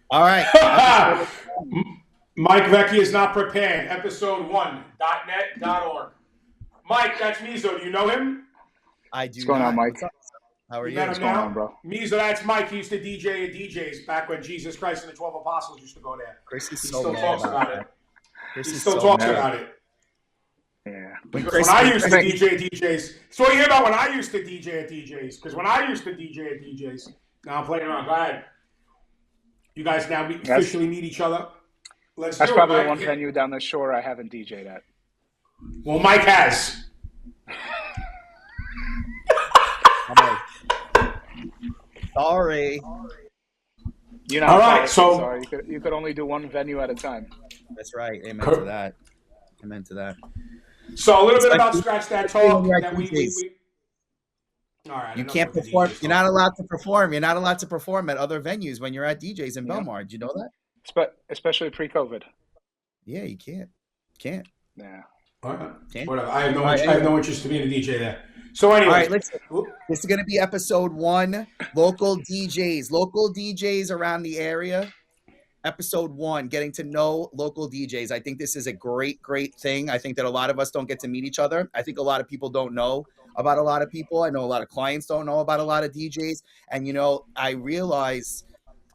All right. Mike Vecchi is not prepared. Episode 1.net.org. Mike, that's Mezo. Do you know him? I What's do going on, not. Mike? What's up? How are You met you? him What's going on, now? bro? Mezo, that's Mike. He used to DJ at DJs back when Jesus Christ and the 12 Apostles used to go there. Chris is He so still mad talks about about that. it. Chris He is still so talks mad. about it. Yeah. When Because Chris, when I when used to Chris, DJ at DJs, so what do you hear about when I used to DJ at DJs? Because when I used to DJ at DJs, now I'm playing around. Go ahead. You guys now That's officially meet each other. Let's that's do it, probably the Mike. one venue down the shore I haven't DJ'd at. Well, Mike has. sorry. You know All how right, politics so are. You could only do one venue at a time. That's right. Amen to that. Amen to that. So a little bit about Especially Scratch That when Talk you're at that we DJs. all right. You Enough can't with the perform. DJs You're talk. not allowed to perform. You're not allowed to perform at other venues when you're at DJs in Yeah. Belmar. Did you know that? Especially pre-COVID. Yeah, you can't. Can't. Yeah. All right. Can't. Whatever. I have no. All right, I have anyway. no interest in being a DJ there. So, All anyways, right, listen. This is going to be episode 1. Local DJs around the area. Episode 1, getting to know local DJs. I think this is a great thing. I think that a lot of us don't get to meet each other. I think a lot of people don't know about a lot of people. I know a lot of clients don't know about a lot of DJs. And, I realize,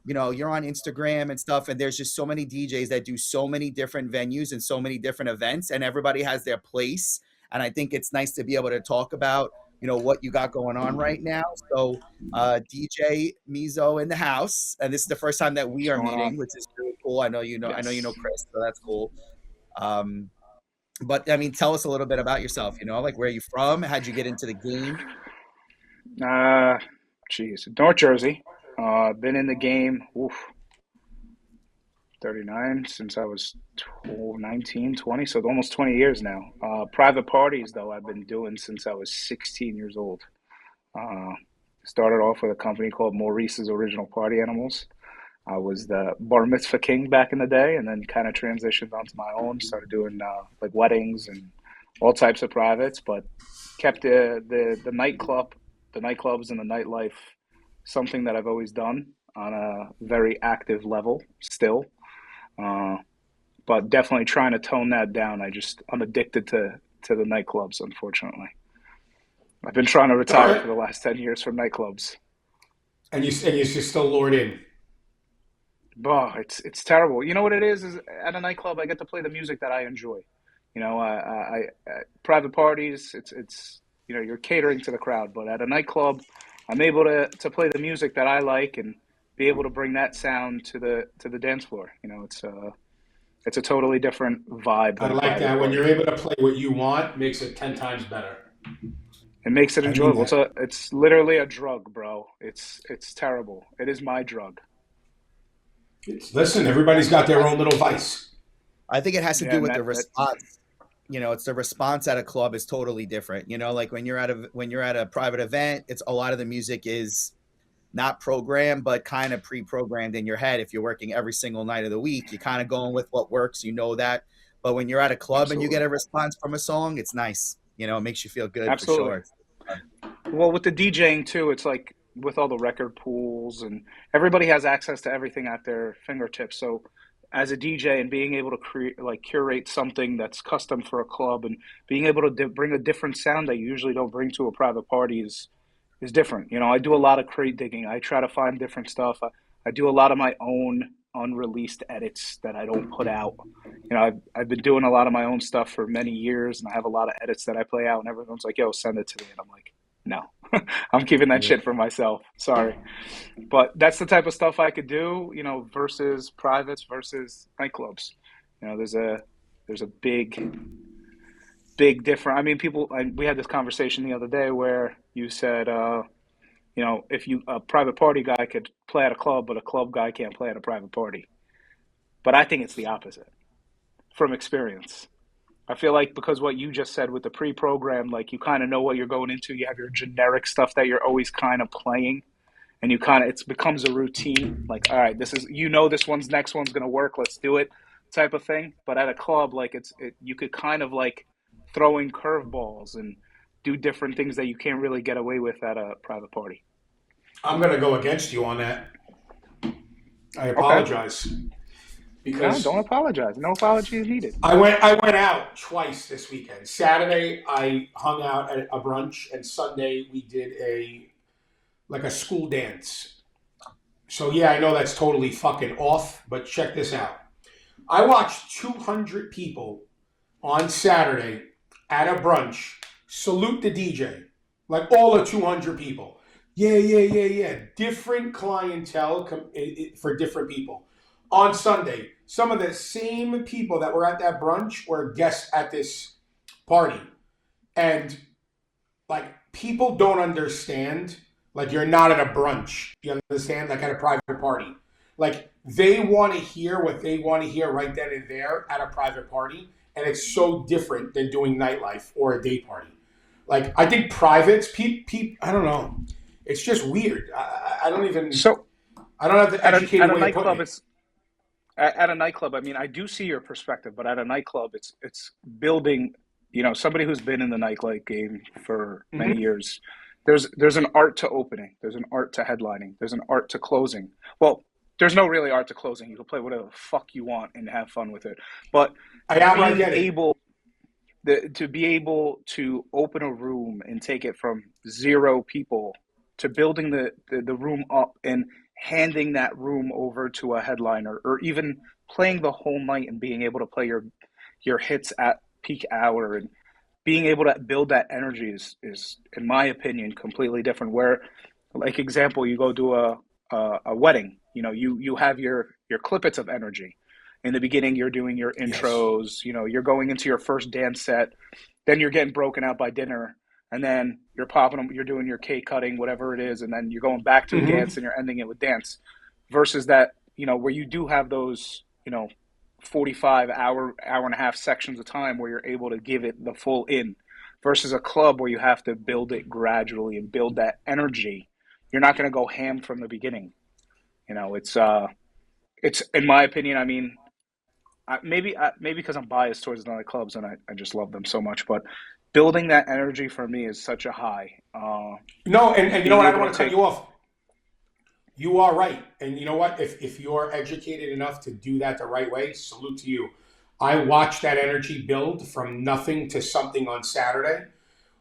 you're on Instagram and stuff, and there's just so many DJs that do so many different venues and so many different events, and everybody has their place. And I think it's nice to be able to talk about, what you got going on right now. So DJ Mezo in the house, and this is the first time that we What's are going on? meeting, which is really cool. I know you know Yes. Chris, so that's cool. But I mean, tell us a little bit about yourself. Like where are you from? How'd you get into the game? Geez, North Jersey. Been in the game. 39 since I was 19, 20, so almost 20 years now. Private parties, though, I've been doing since I was 16 years old. Uh, Started off with a company called Maurice's Original Party Animals. I was the bar mitzvah king back in the day, and then kind of transitioned onto my own. Started doing like weddings and all types of privates, but kept the nightclubs and the nightlife something that I've always done on a very active level still. Uh, but definitely trying to tone that down. I'm addicted to the nightclubs, unfortunately. I've been trying to all retire right. for the last 10 years from nightclubs. And you're still lured in. Oh, it's terrible. You know what it is at a nightclub I get to play the music that I enjoy. Private parties, it's you're catering to the crowd, but at a nightclub, I'm able to play the music that I like and be able to bring that sound to the dance floor. It's a totally different vibe I than a like private that. When you're party. able to play what you want, makes it 10 times better. It makes it I mean enjoyable. that. It's literally a drug, bro. It's terrible. It is my drug. Listen, everybody's got their own little vice. I think it has to Yeah, do and with the that response. It's the response at a club is totally different. Like when you're at a private event, it's a lot of the music is not programmed, but kind of pre-programmed in your head. If you're working every single night of the week, you're kind of going with what works, that. But when you're at a club and you get absolutely, a response from a song, it's nice. It makes you feel good for absolutely. sure. Well, with the DJing too, it's like with all the record pools and everybody has access to everything at their fingertips. So as a DJ and being able to create like curate something that's custom for a club and being able to bring a different sound that you usually don't bring to a private party is different. I do a lot of crate digging. I try to find different stuff. I do a lot of my own unreleased edits that I don't put out. I've been doing a lot of my own stuff for many years, and I have a lot of edits that I play out, and everyone's like, "Yo, send it to me," and I'm like, "No, I'm keeping that Yeah. shit for myself. Sorry." But that's the type of stuff I could do, versus privates versus nightclubs. There's a big difference. I mean, we had this conversation the other day where you said, if a private party guy could play at a club, but a club guy can't play at a private party. But I think it's the opposite from experience. I feel like because what you just said with the pre-program, like you kind of know what you're going into. You have your generic stuff that you're always kind of playing, and it becomes a routine. Like, all right, this is this next one's gonna work. Let's do it, type of thing. But at a club, like you could kind of like throw in curveballs and do different things that you can't really get away with at a private party. I'm going to go against you on that. I Okay. apologize No, because don't apologize. No apology is needed. I went out twice this weekend. Saturday I hung out at a brunch, and Sunday we did a school dance. So yeah, I know that's totally fucking off, but check this out. I watched 200 people on Saturday at a brunch salute the DJ, like all the 200 people. Yeah, yeah, yeah, yeah. Different clientele for different people. On Sunday, some of the same people that were at that brunch were guests at this party. And like people don't understand, like you're not at a brunch. You understand? Like at a private party. Like they want to hear what they want to hear right then and there at a private party. And it's so different than doing nightlife or a day party. Like I think privates, I don't know. It's just weird. So I don't have the educated at a way of putting nightclub, it. at a nightclub. I mean, I do see your perspective, but at a nightclub, it's building. Somebody who's been in the nightlife game for many Mm-hmm. years. There's an art to opening. There's an art to headlining. There's an art to closing. Well, there's no really art to closing. You can play whatever the fuck you want and have fun with it. But I outright being get it. able to be able to open a room and take it from 0 people to building the room up and handing that room over to a headliner, or even playing the whole night and being able to play your hits at peak hour, and being able to build that energy is in my opinion completely different. Where, like example, you go to a wedding, you have your clippets of energy. In the beginning, you're doing your Yes. intros, you're going into your first dance set, then you're getting broken out by dinner, and then you're popping them, you're doing your cake cutting, whatever it is, and then you're going back to a Mm-hmm. dance and you're ending it with dance. Versus that, where you do have those, 45 hour and a half sections of time where you're able to give it the full in, versus a club where you have to build it gradually and build that energy. You're not going to go ham from the beginning. It's in my opinion. I mean, maybe because I'm biased towards the nightclubs and I just love them so much. But building that energy for me is such a high. No, and you know Being what? I don't able to want to cut take you off. You are right. And you know what? If you're educated enough to do that the right way, salute to you. I watched that energy build from nothing to something on Saturday,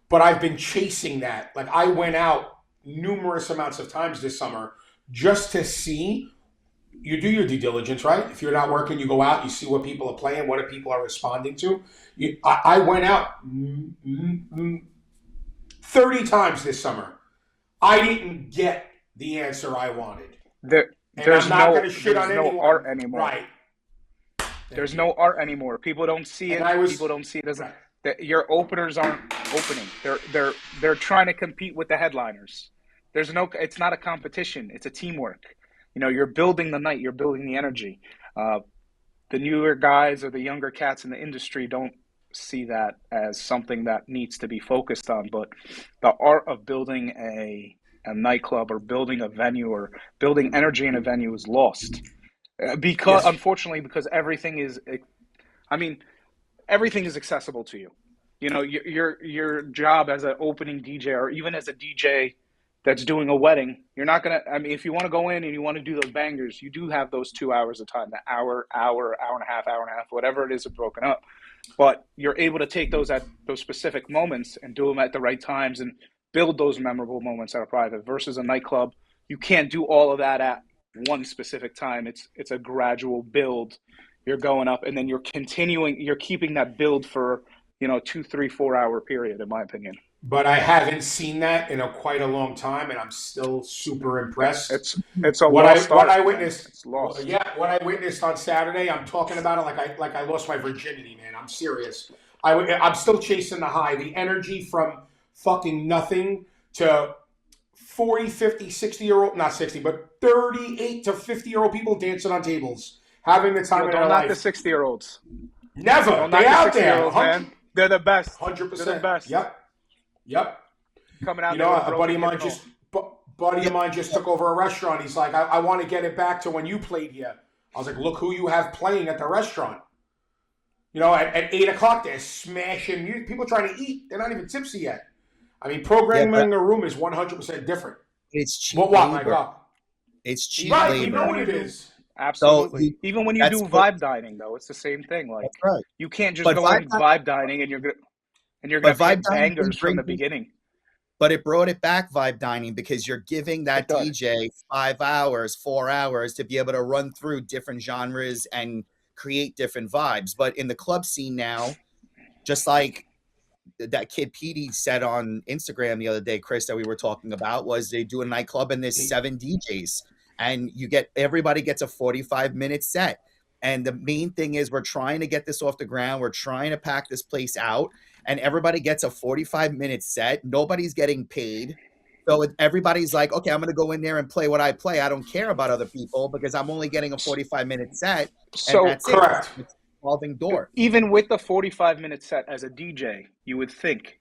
but I've been chasing that. Like I went out numerous amounts of times this summer just to see. You do your due diligence, right? If you're not working, you go out, you see what people are playing, what people are responding to. I went out 30 times this summer. I didn't get the answer I wanted. there. And I'm not going to shit There's on no art anyone. anymore. Right. There's Thank you. no art anymore. People don't see And it. I was, People don't see it as right. that your openers aren't opening. They're trying to compete with the headliners. There's no. It's not a competition. It's a teamwork. You're building the night. You're building the energy. Uh, the newer guys or the younger cats in the industry don't see that as something that needs to be focused on. But the art of building a nightclub or building a venue or building energy in a venue is lost. Because Yes. unfortunately, because everything is, I mean, everything is accessible to you. Your job as an opening DJ or even as a DJ that's doing a wedding, you're not gonna. I mean, if you want to go in and you want to do those bangers, you do have those 2 hours of time, the hour and a half, whatever it is, are broken up. But you're able to take those at those specific moments and do them at the right times and build those memorable moments at a private. Versus a nightclub, you can't do all of that at one specific time. It's a gradual build. You're going up, and then you're continuing. You're keeping that build for 2, 3, 4 hour period. In my opinion, But I haven't seen that in quite a long time, and I'm still super impressed. it's a What I lost what art, I man. witnessed, It's lost. yeah, what I witnessed on Saturday, I'm talking about it like I lost my virginity, man. I'm serious. I'm still chasing the high, the energy from fucking nothing to 40, 50, 60 year old, not 60, but 38 to 50-year-old people dancing on tables, having the time Yo, of don't their knock the life. 60-year-olds. Never. Don't They knock the out 60 year there. olds, man. They're the best. They're the 100%. best. Yep. Yep. Coming out You there know, with a a buddy broken of hip mine and all. just buddy of mine just took over a restaurant. He's like, I want to get it back to when you played here. I was like, look who you have playing at the restaurant. At 8 o'clock they're smashing music. People trying to eat. They're not even tipsy yet. I mean, Yeah, programming but in the room is 100% different. it's cheap What, my labor. God? It's cheap Right, we What know labor. do what you it do? is. So Absolutely. Even when you that's do vibe dining, though, it's the same thing. Like, right. you can't just But go in vibe dining and you're gonna vibe hit dining didn't bangers from bring the people. beginning. But it brought it back, vibe dining, because you're giving It that does. DJ 5 hours, 4 hours to be able to run through different genres and create different vibes. But in the club scene now, just like that kid Petey said on Instagram the other day, Chris, that we were talking about, was they do a nightclub and there's 7 DJs and everybody gets a 45-minute set. And the main thing is we're trying to get this off the ground. We're trying to pack this place out and everybody gets a 45-minute set. Nobody's getting paid. So everybody's like, okay, I'm going to go in there and play what I play. I don't care about other people because I'm only getting a 45-minute set and So that's it. Correct. It's a revolving door. even with the 45-minute set as a DJ, you would think,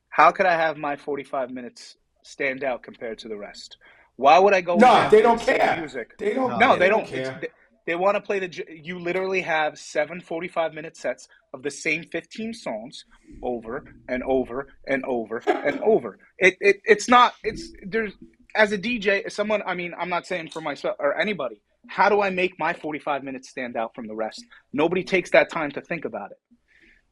how could I have my 45 minutes stand out compared to the rest? Why would I go in there No, and they play the don't same care. music? They don't. No, No, they they They don't. don't don't. care. They want to play you literally have 7 45-minute sets of the same 15 songs over and over and over and over. It's not, there's, as a DJ, someone, I mean, I'm not saying for myself or anybody, how do I make my 45 minutes stand out from the rest? Nobody takes that time to think about it.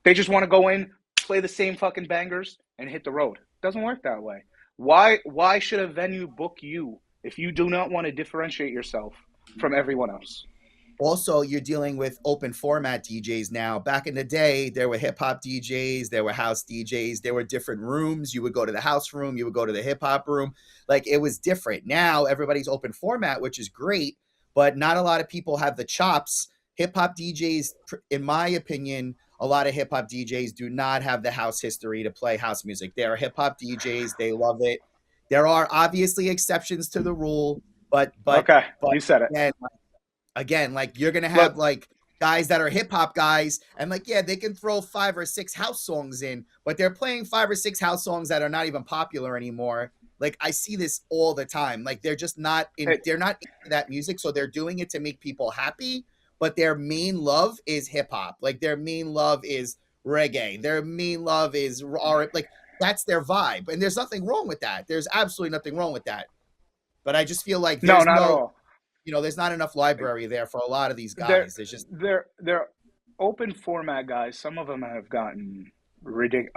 They just want to go in, play the same fucking bangers, and hit the road. Doesn't work that way. Why should a venue book you if you do not want to differentiate yourself from everyone else? Also, you're dealing with open format DJs now. Back in the day, there were hip hop DJs, there were house DJs, there were different rooms. You would go to the house room, you would go to the hip hop room. Like it was different. Now everybody's open format, which is great, but not a lot of people have the chops. Hip hop DJs, in my opinion, a lot of hip hop DJs do not have the house history to play house music. They are hip hop DJs, they love it. There are obviously exceptions to the rule, but Okay, you said it. again, like you're gonna have Look, like guys that are hip hop guys, and like yeah, they can throw 5 or 6 house songs in, but they're playing 5 or 6 house songs that are not even popular anymore. Like I see this all the time. Like they're just not in. They're not into that music, so they're doing it to make people happy. But their main love is hip hop. Like their main love is reggae. Their main love is like that's their vibe, and there's nothing wrong with that. There's absolutely nothing wrong with that. But I just feel like no, there's not at no all. there's not enough library there for a lot of these They're guys. There's just they're open format guys. Some of them have gotten ridiculous.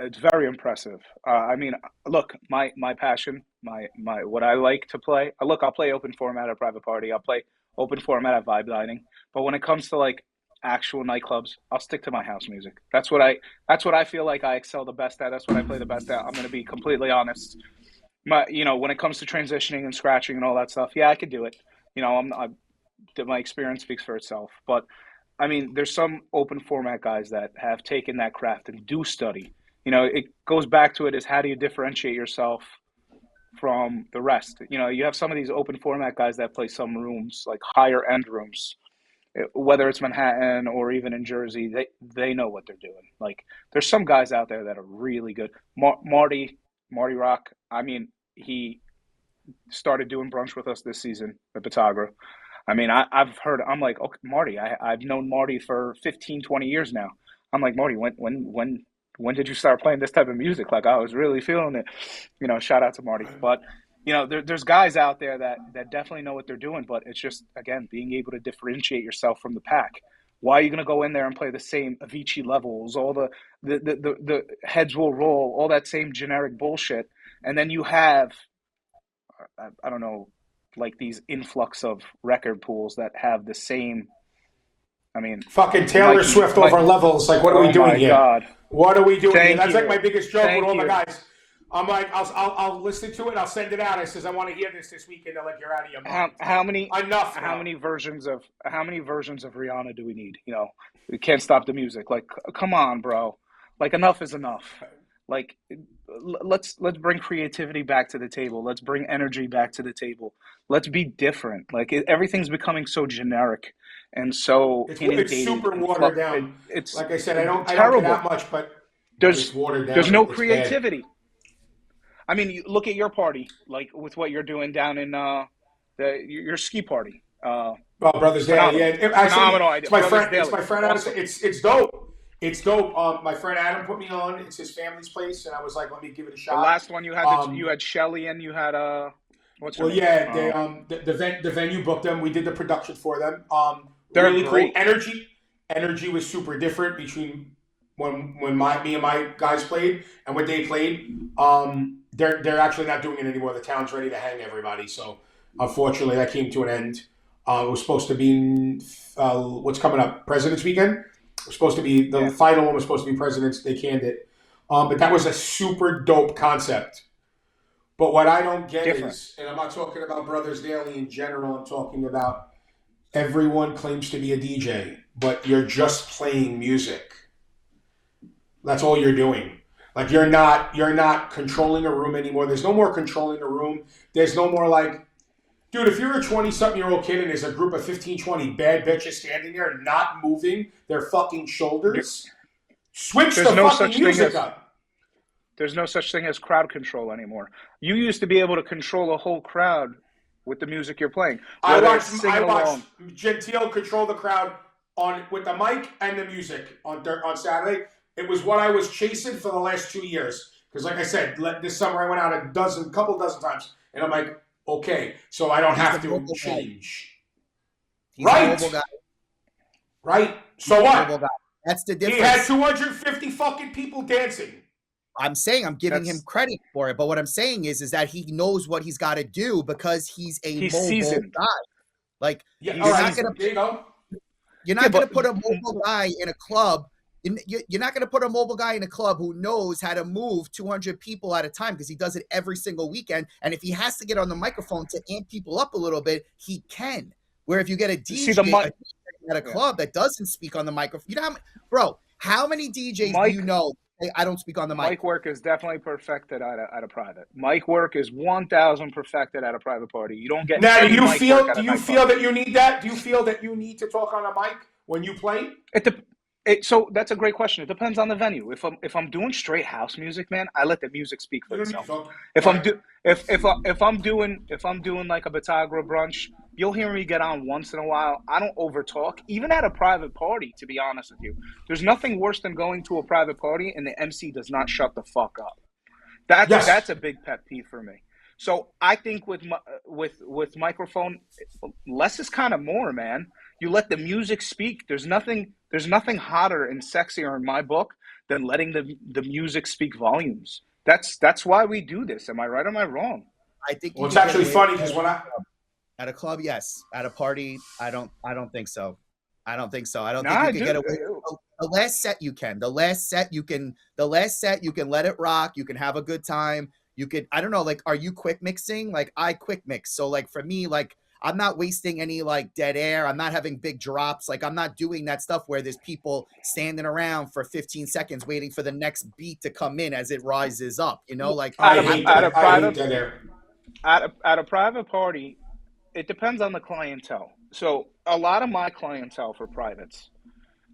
It's very impressive. I mean, look, my passion, my what I like to play. Look, I'll play open format at private party. I'll play open format at vibe dining. But when it comes to like actual nightclubs, I'll stick to my house music. That's what I feel like I excel the best at. That's what I play the best at. I'm going to be completely honest. When it comes to transitioning and scratching and all that stuff, yeah, I could do it. My experience speaks for itself. But I mean, there's some open format guys that have taken that craft and do study. It goes back to it is how do you differentiate yourself from the rest? You have some of these open format guys that play some rooms, like higher end rooms, whether it's Manhattan or even in Jersey, they know what they're doing. Like there's some guys out there that are really good. Marty Rock, I mean, he started doing brunch with us this season at Batagra. I mean, I'm like, okay, Marty, I've known Marty for 15, 20 years now. I'm like, Marty, when did you start playing this type of music? Like, I was really feeling it. Shout out to Marty. But, there's guys out there that definitely know what they're doing, but it's just, again, being able to differentiate yourself from the pack. Why are you going to go in there and play the same Avicii levels, all the heads will roll, all that same generic bullshit, and then you have, I don't know, like these influx of record pools that have the same. I mean, Fucking Taylor Swift over levels. Like, what are we doing here? God. What are we doing here? Thank That's you. like my biggest joke Thank with all the you. guys. I'm like, I'll listen to it. I'll send it out. I says, I want to hear this weekend. They're like, you're out of your mind. How many? Enough. How many versions of Rihanna do we need? We can't stop the music. Like, come on, bro. Like, enough is enough. Like, let's bring creativity back to the table. Let's bring energy back to the table. Let's be different. Like, everything's becoming so generic and so inundated. It's super watered down. It's like I said, I don't terrible. get out much, but There's it's watered down. There's no It's creativity. bad. I mean, you look at your party, like with what you're doing down in your ski party. Brothers Daily, yeah. Phenomenal idea. It's my Brothers friend. Daily. It's my friend. Awesome. It's dope. It's dope. My friend Adam put me on. It's his family's place, and I was like, let me give it a shot. The last one you had, you had Shelly and you had What's her Well, name? yeah, they the venue booked them. We did the production for them. They're Really cool. great. Energy was super different between when me and my guys played and when they played. They're actually not doing it anymore. The town's ready to hang everybody. So unfortunately, that came to an end. It was supposed to be what's coming up, President's Weekend. It was supposed to be the Yeah. final one was supposed to be President's. They canned it, but that was a super dope concept. But what I don't get Different. is, and I'm not talking about Brothers Daily in general, I'm talking about everyone claims to be a DJ, but you're just playing music. That's all you're doing. Like you're not controlling a room anymore. There's no more controlling a room. There's no more like, dude, if you're a 20-something-year-old kid and there's a group of 15, 20 bad bitches standing there not moving their fucking shoulders, switch the There's no fucking such thing music as up. there's no such thing as crowd control anymore. You used to be able to control a whole crowd with the music you're playing. I Whether watched it's singing along. Gentile control the crowd on with the mic and the music on Saturday. It was what I was chasing for the last 2 years. Because like I said, this summer I went out a couple dozen times, and I'm like, okay, so I don't have to change. He's a mobile guy. Right. So what? Mobile guy. That's the difference. He had 250 fucking people dancing. I'm saying I'm giving him credit for it, but what I'm saying is that he knows what he's got to do because he's mobile seasoned. guy. Like Yeah, you're not gonna there you go. You're not going to put a mobile guy in a club. You're not going to put a mobile guy in a club who knows how to move 200 people at a time because he does it every single weekend. And if he has to get on the microphone to amp people up a little bit, he can. Where if you get a DJ at a club that doesn't speak on the microphone, how many DJs do you know? Hey, I don't speak on the mic. Mic work is definitely perfected at a private. Mic work is 1,000 perfected at a private party. You don't get now. Do you feel that you need that? Do you feel that you need to talk on a mic when you play? So that's a great question. It depends on the venue. If I'm doing straight house music, man, I let the music speak for itself. If I'm doing like a Batagra brunch, you'll hear me get on once in a while. I don't overtalk, even at a private party. To be honest with you, there's nothing worse than going to a private party and the MC does not shut the fuck up. That's a big pet peeve for me. So I think with microphone, less is kind of more, man. You let the music speak. There's nothing hotter and sexier in my book than letting the music speak volumes. That's why we do this. Am I right or am I wrong? I think it's actually funny because when at a club, yes. At a party, I don't think so. I don't think you can get away. The last set you can. The last set you can let it rock. You can have a good time. You could, I don't know, like, are you quick mixing? Like I quick mix. So like for me, like I'm not wasting any like dead air. I'm not having big drops. Like I'm not doing that stuff where there's people standing around for 15 seconds waiting for the next beat to come in as it rises up. You know, like I hate dead air. At a private party, it depends on the clientele. So a lot of my clientele for privates,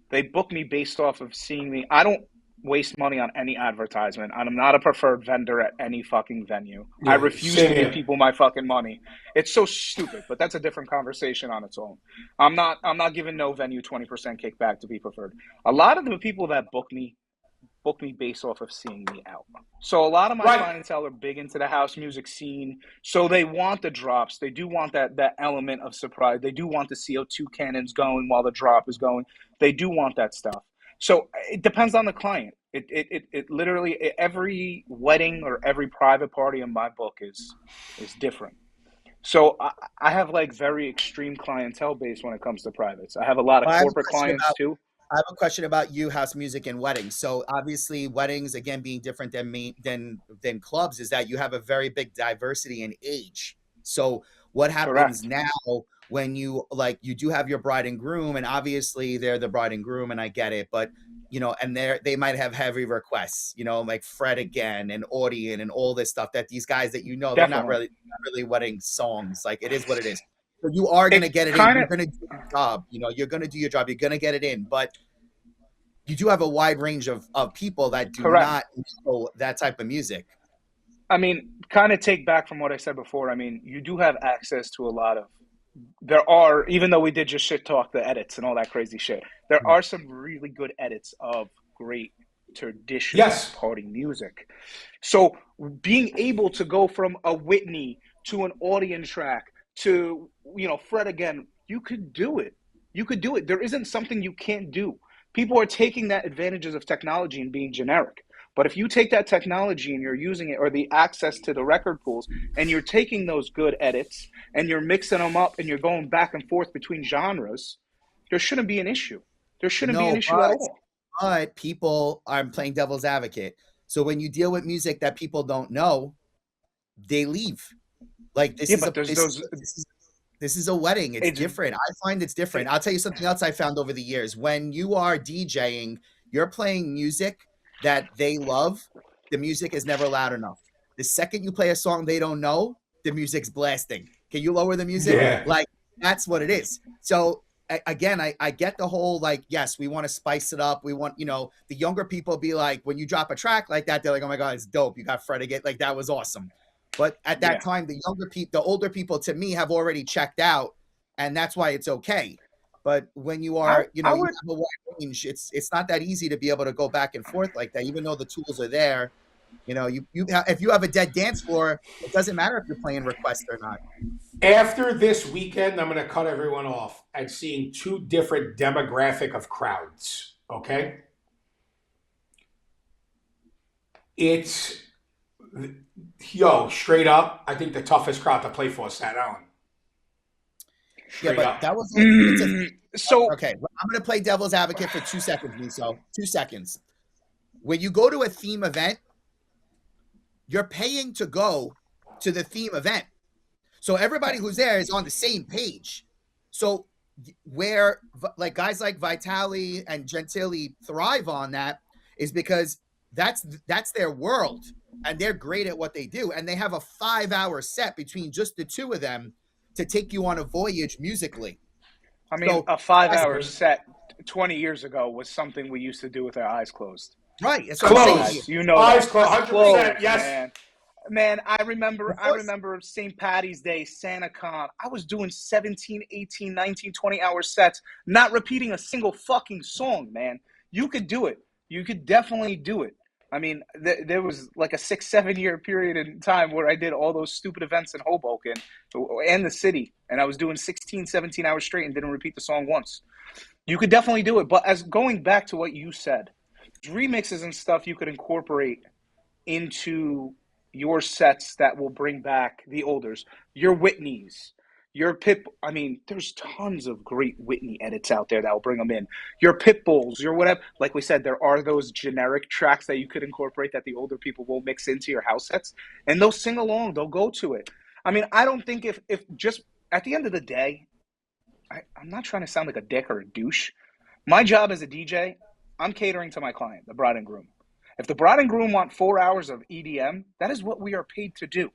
they book me based off of seeing me. I don't waste money on any advertisement. I'm not a preferred vendor at any fucking venue. Yeah, I refuse to give people my fucking money. It's so stupid, but that's a different conversation on its own. I'm not giving no venue 20% kickback to be preferred. A lot of the people that book me based off of seeing me out. So a lot of my clientele are big into the house music scene. So they want the drops. They do want that element of surprise. They do want the CO2 cannons going while the drop is going. They do want that stuff. So it depends on the client. It literally, every wedding or every private party in my book is different. So I have like very extreme clientele base when it comes to privates. I have a lot of corporate clients too. I have a question about you, house music and weddings. So obviously weddings, again, being different than clubs, is that you have a very big diversity in age. So what happens now when you do have your bride and groom, and obviously they're the bride and groom, and I get it, but you know, and they might have heavy requests, you know, like Fred again and Audion and all this stuff that these guys that, you know, they're not really wedding songs. Like it is what it is. So you are going to get it in. You're going to do your job. You know, you're going to do your job. You're going to get it in. But you do have a wide range of people that do not know that type of music. I mean, kind of take back from what I said before. I mean, you do have access to a lot of, there are, even though we did just shit talk the edits and all that crazy shit, there are some really good edits of great traditional Yes. party music. So being able to go from a Whitney to an audience track to, Fred again, you could do it. You could do it. There isn't something you can't do. People are taking that advantages of technology and being generic. But if you take that technology and you're using it, or the access to the record pools, and you're taking those good edits and you're mixing them up and you're going back and forth between genres, there shouldn't be an issue. There shouldn't be an No, issue at all. but people are playing devil's advocate. So when you deal with music that people don't know, they leave. Like Yeah, but there's this is a wedding. It's different. I find it's different. I'll tell you something else I found over the years. When you are DJing, you're playing music that they love. The music is never loud enough. The second you play a song they don't know, the music's blasting. Can you lower the music? Yeah. Like, that's what it is. So again, I get the whole, like, yes, we want to spice it up. We want, the younger people be like, when you drop a track like that, they're like, oh my God, it's dope. You got Fred again. Like, that was awesome. But at that time, the older people, to me, have already checked out, and that's why it's okay. But when you are, you have a wide range, it's not that easy to be able to go back and forth like that, even though the tools are there. If you have a dead dance floor, it doesn't matter if you're playing request or not. After this weekend, I'm going to cut everyone off at seeing two different demographic of crowds. Okay? It's, straight up, I think the toughest crowd to play for is Staten Island. Straight up. That was okay. I'm going to play devil's advocate for 2 seconds, Mezo. 2 seconds. When you go to a theme event, you're paying to go to the theme event. So everybody who's there is on the same page. So where like guys like Vitali and Gentili thrive on that is because that's their world, and they're great at what they do. And they have a 5-hour set between just the two of them to take you on a voyage musically. I mean, a 5-hour set 20 years ago was something we used to do with our eyes closed. Right. It's closed. Eyes closed. 100%. Yes. Man, I remember St. Patty's Day, Santa Con. I was doing 17, 18, 19, 20-hour sets, not repeating a single fucking song, man. You could do it. You could definitely do it. I mean, there was like a 6-7 year period in time where I did all those stupid events in Hoboken and the city, and I was doing 16, 17 hours straight and didn't repeat the song once. You could definitely do it. But as going back to what you said, remixes and stuff you could incorporate into your sets that will bring back the olders, your Whitneys, your I mean, there's tons of great Whitney edits out there that will bring them in. Your Pitbulls, your whatever. Like we said, there are those generic tracks that you could incorporate that the older people will mix into your house sets, and they'll sing along. They'll go to it. I mean, I don't think if just at the end of the day, I'm not trying to sound like a dick or a douche. My job as a DJ, I'm catering to my client, the bride and groom. If the bride and groom want 4 hours of EDM, that is what we are paid to do.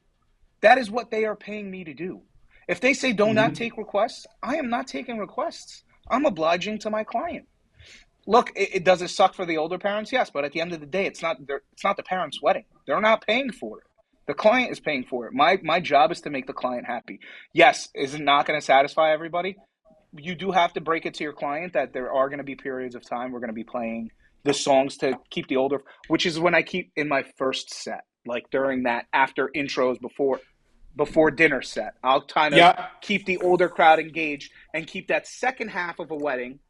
That is what they are paying me to do. If they say do not take requests, I am not taking requests. I'm obliging to my client. Look, does it suck for the older parents? Yes, but at the end of the day, it's not the parents' wedding. They're not paying for it. The client is paying for it. My job is to make the client happy. Yes, is it not going to satisfy everybody? You do have to break it to your client that there are going to be periods of time we're going to be playing the songs to keep the older, which is when I keep in my first set, like during that after intros before dinner set. I'll kind of keep the older crowd engaged and keep that second half of a wedding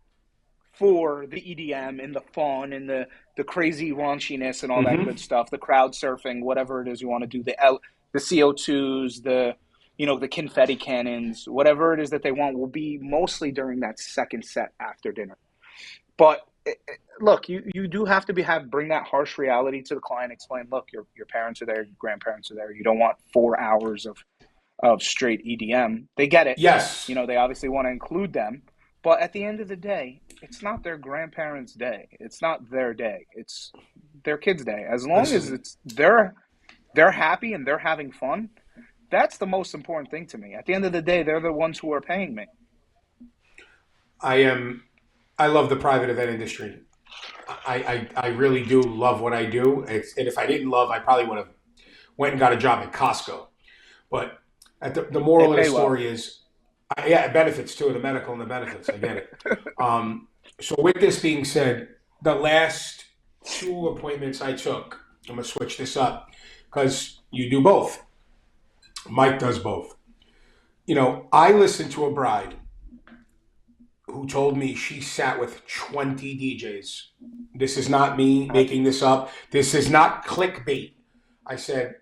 for the EDM and the fun and the crazy raunchiness and all that good stuff, the crowd surfing, whatever it is you want to do, the CO2s, the confetti cannons, whatever it is that they want will be mostly during that second set after dinner. But look, you do have to bring that harsh reality to the client. Explain, look, your parents are there, your grandparents are there. You don't want 4 hours of straight EDM. They get it. Yes. They obviously want to include them. But at the end of the day, it's not their grandparents' day. It's not their day. It's their kids' day. As long as they're happy and they're having fun, that's the most important thing to me. At the end of the day, they're the ones who are paying me. I love the private event industry. I really do love what I do. And if I didn't love, I probably would have went and got a job at Costco. But the moral of the story is, it benefits too, the medical and the benefits. I get it. So with this being said, the last 2 appointments I took. I'm going to switch this up because you do both. Mike does both. You know, I listened to a bride who told me she sat with 20 DJs. This is not me making this up. This is not clickbait. I said,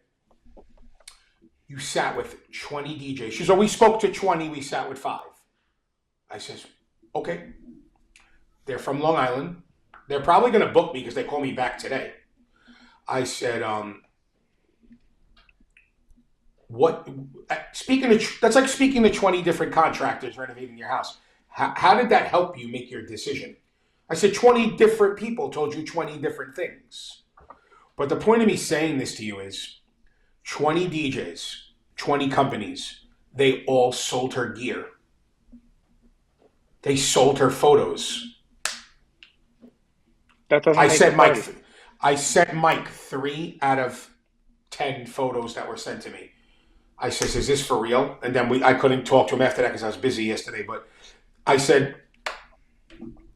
you sat with 20 DJs. She said, we spoke to 20, we sat with 5. I says, okay. They're from Long Island. They're probably going to book me because they call me back today. I said, what? That's like speaking to 20 different contractors renovating your house. How did that help you make your decision? I said 20 different people told you 20 different things. But the point of me saying this to you is 20 DJs, 20 companies, they all sold her gear. They sold her photos. That doesn't I sent Mike 3 out of 10 photos that were sent to me. I says, is this for real? And then I couldn't talk to him after that because I was busy yesterday. But I said,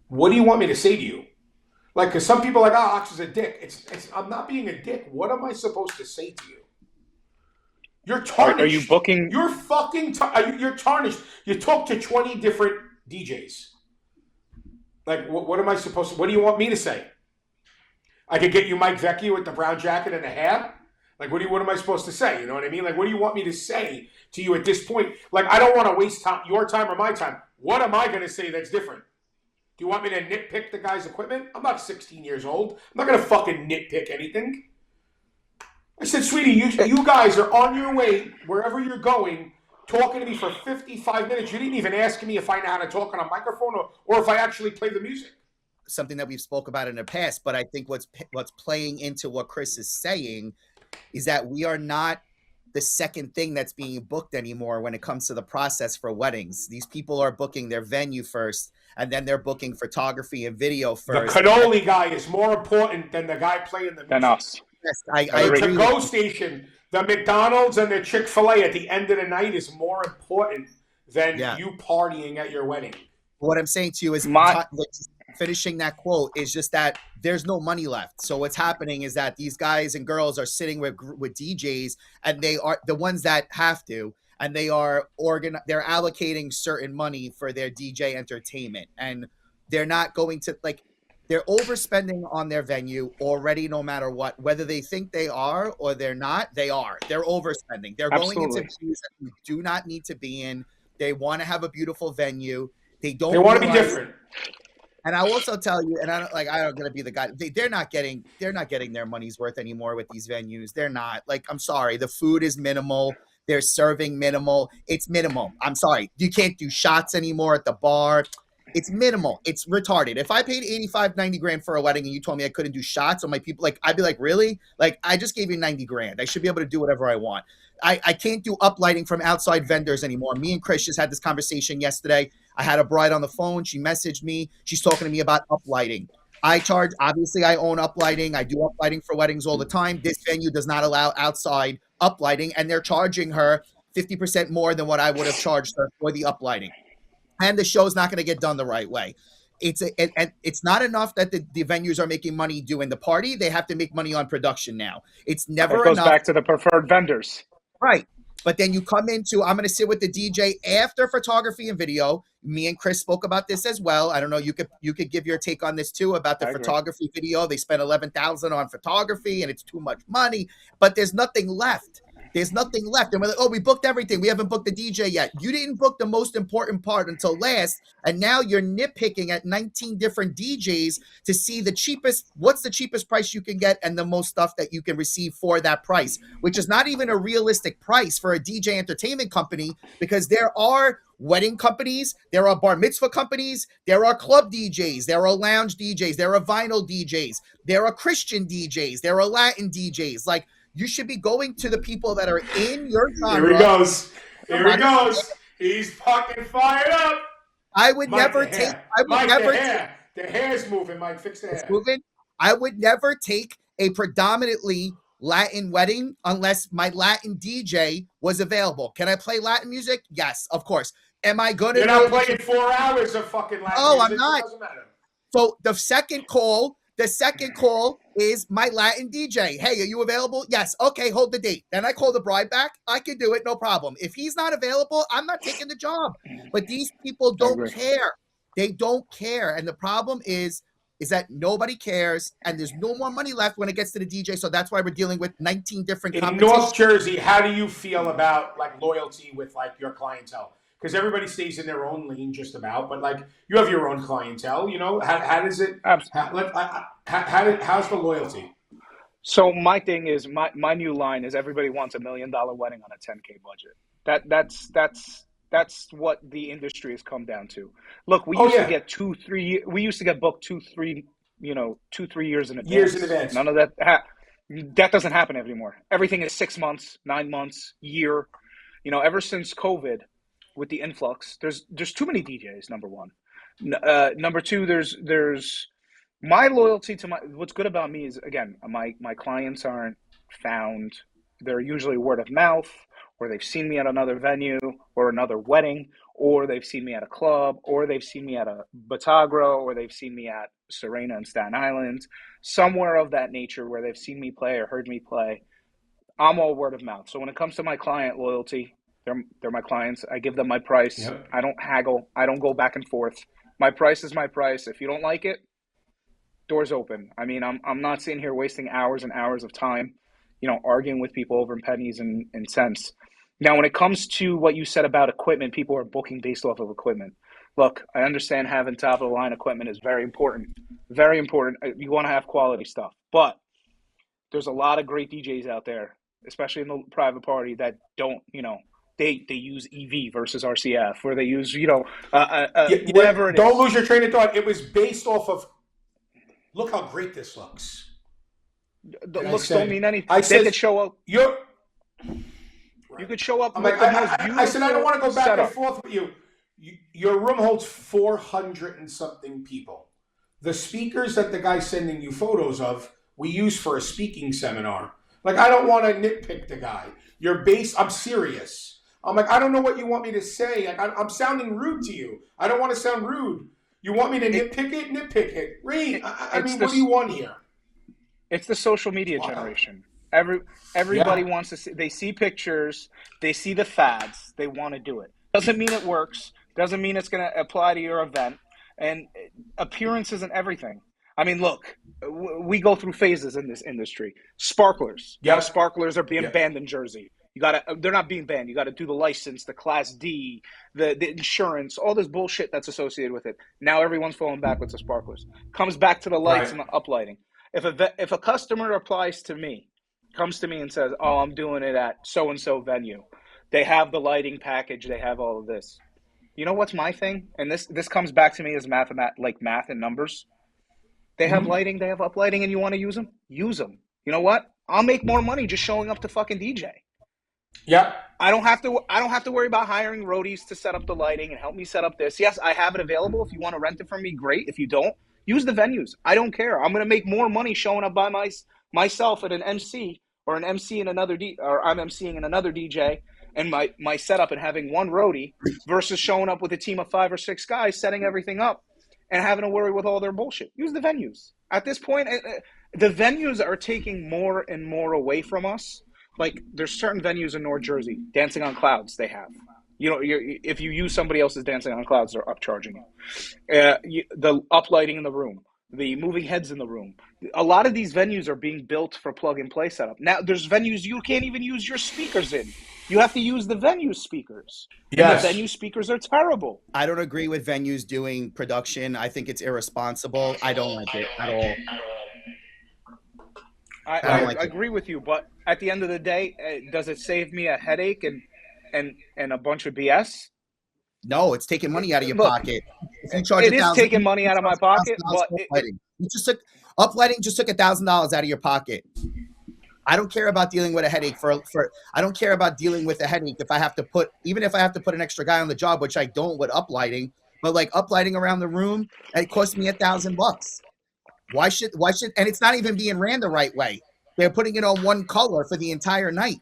what do you want me to say to you? Like, because some people are like, Ox is a dick. I'm not being a dick. What am I supposed to say to you? You're tarnished. Are you booking? You're fucking you're tarnished. You talk to 20 different DJs. Like, what am I supposed to, what do you want me to say? I could get you Mike Vecchio with the brown jacket and the hair? Like, what am I supposed to say? You know what I mean? Like, what do you want me to say to you at this point? Like, I don't want to waste your time or my time. What am I going to say that's different? Do you want me to nitpick the guy's equipment? I'm not 16 years old. I'm not going to fucking nitpick anything. I said, sweetie, you guys are on your way wherever you're going, talking to me for 55 minutes. You didn't even ask me if I know how to talk on a microphone or if I actually play the music. Something that we've spoke about in the past, but I think what's playing into what Chris is saying is that we are not the second thing that's being booked anymore when it comes to the process for weddings. These people are booking their venue first, and then they're booking photography and video first. The cannoli guy is more important than the guy playing the music. Than us. Yes, I the agree. to-go station, the McDonald's and the Chick-fil-A at the end of the night is more important than you partying at your wedding. What I'm saying to you is, finishing that quote is just that there's no money left. So what's happening is that these guys and girls are sitting with DJs, and they are the ones that have to, and they're allocating certain money for their DJ entertainment, and they're not going to, like, they're overspending on their venue already, no matter what, whether they think they are or they're not, they're overspending. They're going into venues that you do not need to be in. They want to have a beautiful venue. They want to be different. And I also tell you, and I'm gonna be the guy. They're not getting their money's worth anymore with these venues. They're not. Like, I'm sorry, the food is minimal. They're serving minimal. It's minimal. I'm sorry, you can't do shots anymore at the bar. It's minimal. It's retarded. If I paid 85, 90 grand for a wedding and you told me I couldn't do shots on my people, like, I'd be like, really? Like, I just gave you 90 grand. I should be able to do whatever I want. I can't do uplighting from outside vendors anymore. Me and Chris just had this conversation yesterday. I had a bride on the phone. She messaged me. She's talking to me about uplighting. Obviously I own uplighting. I do uplighting for weddings all the time. This venue does not allow outside uplighting, and they're charging her 50% more than what I would have charged her for the uplighting. And the show's not going to get done the right way. It's not enough that the venues are making money doing the party. They have to make money on production now. It's never enough. It goes back to the preferred vendors. Right. But then you come into, I'm going to sit with the DJ after photography and video. Me and Chris spoke about this as well. I don't know. You could give your take on this too about the photography video. They spent $11,000 on photography and it's too much money, but there's nothing left. There's nothing left. And we're like, oh, we booked everything. We haven't booked the DJ yet. You didn't book the most important part until last. And now you're nitpicking at 19 different DJs to see what's the cheapest price you can get and the most stuff that you can receive for that price, which is not even a realistic price for a DJ entertainment company, because there are wedding companies, there are bar mitzvah companies, there are club DJs, there are lounge DJs, there are vinyl DJs, there are Christian DJs, there are Latin DJs. Like, you should be going to the people that are in your genre. Here he goes. Here he goes. He's fucking fired up. I would never take. The hair's moving, Mike. Fix the hair. Moving. I would never take a predominantly Latin wedding unless my Latin DJ was available. Can I play Latin music? Yes, of course. Am I going to? You're not playing 4 hours of fucking Latin music. I'm not. So the second call The second call is my Latin DJ. Hey, are you available? Yes. Okay, hold the date. Then I call the bride back. I can do it, no problem. If he's not available, I'm not taking the job. But these people don't care. They don't care. And the problem is that nobody cares, and there's no more money left when it gets to the DJ. So that's why we're dealing with 19 different in North Jersey. How do you feel about like loyalty with like your clientele? Because everybody stays in their own lane, just about. But like you have your own clientele. You know, how does it? How's the loyalty? So my thing is my new line is everybody wants $1 million wedding on a 10K budget. That's what the industry has come down to. Look, we used to get 2-3. We used to get booked 2-3 years in advance. Years in advance. None of that. That doesn't happen anymore. Everything is 6 months, 9 months, year. You know, ever since COVID, with the influx, there's too many DJs. Number one. Number two, there's my loyalty to what's good about me is, again, my clients aren't found. They're usually word of mouth, or they've seen me at another venue or another wedding, or they've seen me at a club, or they've seen me at a Batagro, or they've seen me at Serena in Staten Island, somewhere of that nature where they've seen me play or heard me play. I'm all word of mouth. So when it comes to my client loyalty, they're my clients. I give them my price. Yep. I don't haggle. I don't go back and forth. My price is my price. If you don't like it, doors open. I mean, I'm not sitting here wasting hours and hours of time, arguing with people over pennies and cents. Now, when it comes to what you said about equipment, people are booking based off of equipment. Look, I understand having top of the line equipment is very important. Very important. You want to have quality stuff. But there's a lot of great DJs out there, especially in the private party, that don't, they use EV versus RCF, or they use, whatever it is. Don't lose your train of thought. It was based off of, look how great this looks. The looks don't mean anything. They could show up. You could show up. I said, I don't want to go back and forth with you. Your room holds 400 and something people. The speakers that the guy's sending you photos of, we use for a speaking seminar. Like, I don't want to nitpick the guy. I'm serious. I'm like, I don't know what you want me to say. Like, I'm sounding rude to you. I don't want to sound rude. You want me to nitpick it? Nitpick it. Reed, I mean, what do you want here? It's the social media generation. Everybody wants to see. They see pictures. They see the fads. They want to do it. Doesn't mean it works. Doesn't mean it's going to apply to your event. And appearance isn't everything. I mean, look, we go through phases in this industry. Sparklers. Yeah. Sparklers are being banned in Jersey. They're not being banned. You got to do the license, the Class D, the insurance, all this bullshit that's associated with it. Now everyone's falling back with the sparklers. Comes back to the lights and the uplighting. If a customer comes to me and says, "Oh, I'm doing it at so and so venue," they have the lighting package, they have all of this. You know what's my thing? And this comes back to me as math and numbers. They have lighting, they have uplighting, and you want to use them? Use them. You know what? I'll make more money just showing up to fucking DJ. Yeah. I don't have to worry about hiring roadies to set up the lighting and help me set up this. Yes, I have it available. If you want to rent it from me, great. If you don't, use the venues. I don't care. I'm going to make more money showing up by myself at an MC or an MC in another or I'm MCing in another DJ and my setup and having one roadie versus showing up with a team of 5 or 6 guys setting everything up and having to worry with all their bullshit. Use the venues. At this point, the venues are taking more and more away from us. Like, there's certain venues in North Jersey, Dancing on Clouds, they have. If you use somebody else's Dancing on Clouds, they're upcharging you. The uplighting in the room, the moving heads in the room. A lot of these venues are being built for plug-and-play setup. Now, there's venues you can't even use your speakers in. You have to use the venue speakers. Yes. And the venue speakers are terrible. I don't agree with venues doing production. I think it's irresponsible. I don't like it at all. I agree with you, but at the end of the day, does it save me a headache and a bunch of BS? No, it's taking money out of your pocket. If you charge it is taking money out of my pocket, but uplighting just took $1,000 out of your pocket. I don't care about dealing with a headache I don't care about dealing with a headache if I have to put an extra guy on the job, which I don't with uplighting, but like uplighting around the room, it cost me $1,000. Why should, and it's not even being ran the right way. They're putting it on one color for the entire night.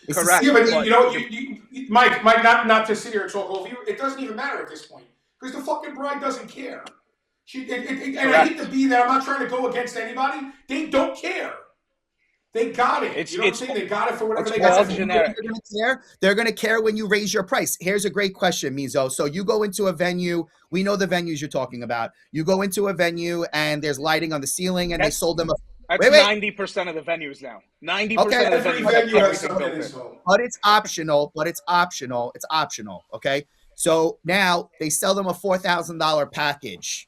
It's correct. Yeah, but Mike, not to sit here and talk over you. It doesn't even matter at this point because the fucking bride doesn't care. And I hate to be there. I'm not trying to go against anybody. They don't care. They got it. You know what I'm saying? They got it for whatever they got it for. They're going to care when you raise your price. Here's a great question, Mezo. So you go into a venue. We know the venues you're talking about. You go into a venue and there's lighting on the ceiling, and they sold them. That's 90% of the venues now. 90% of the venues. But it's optional. It's optional. Okay. So now they sell them a $4,000 package.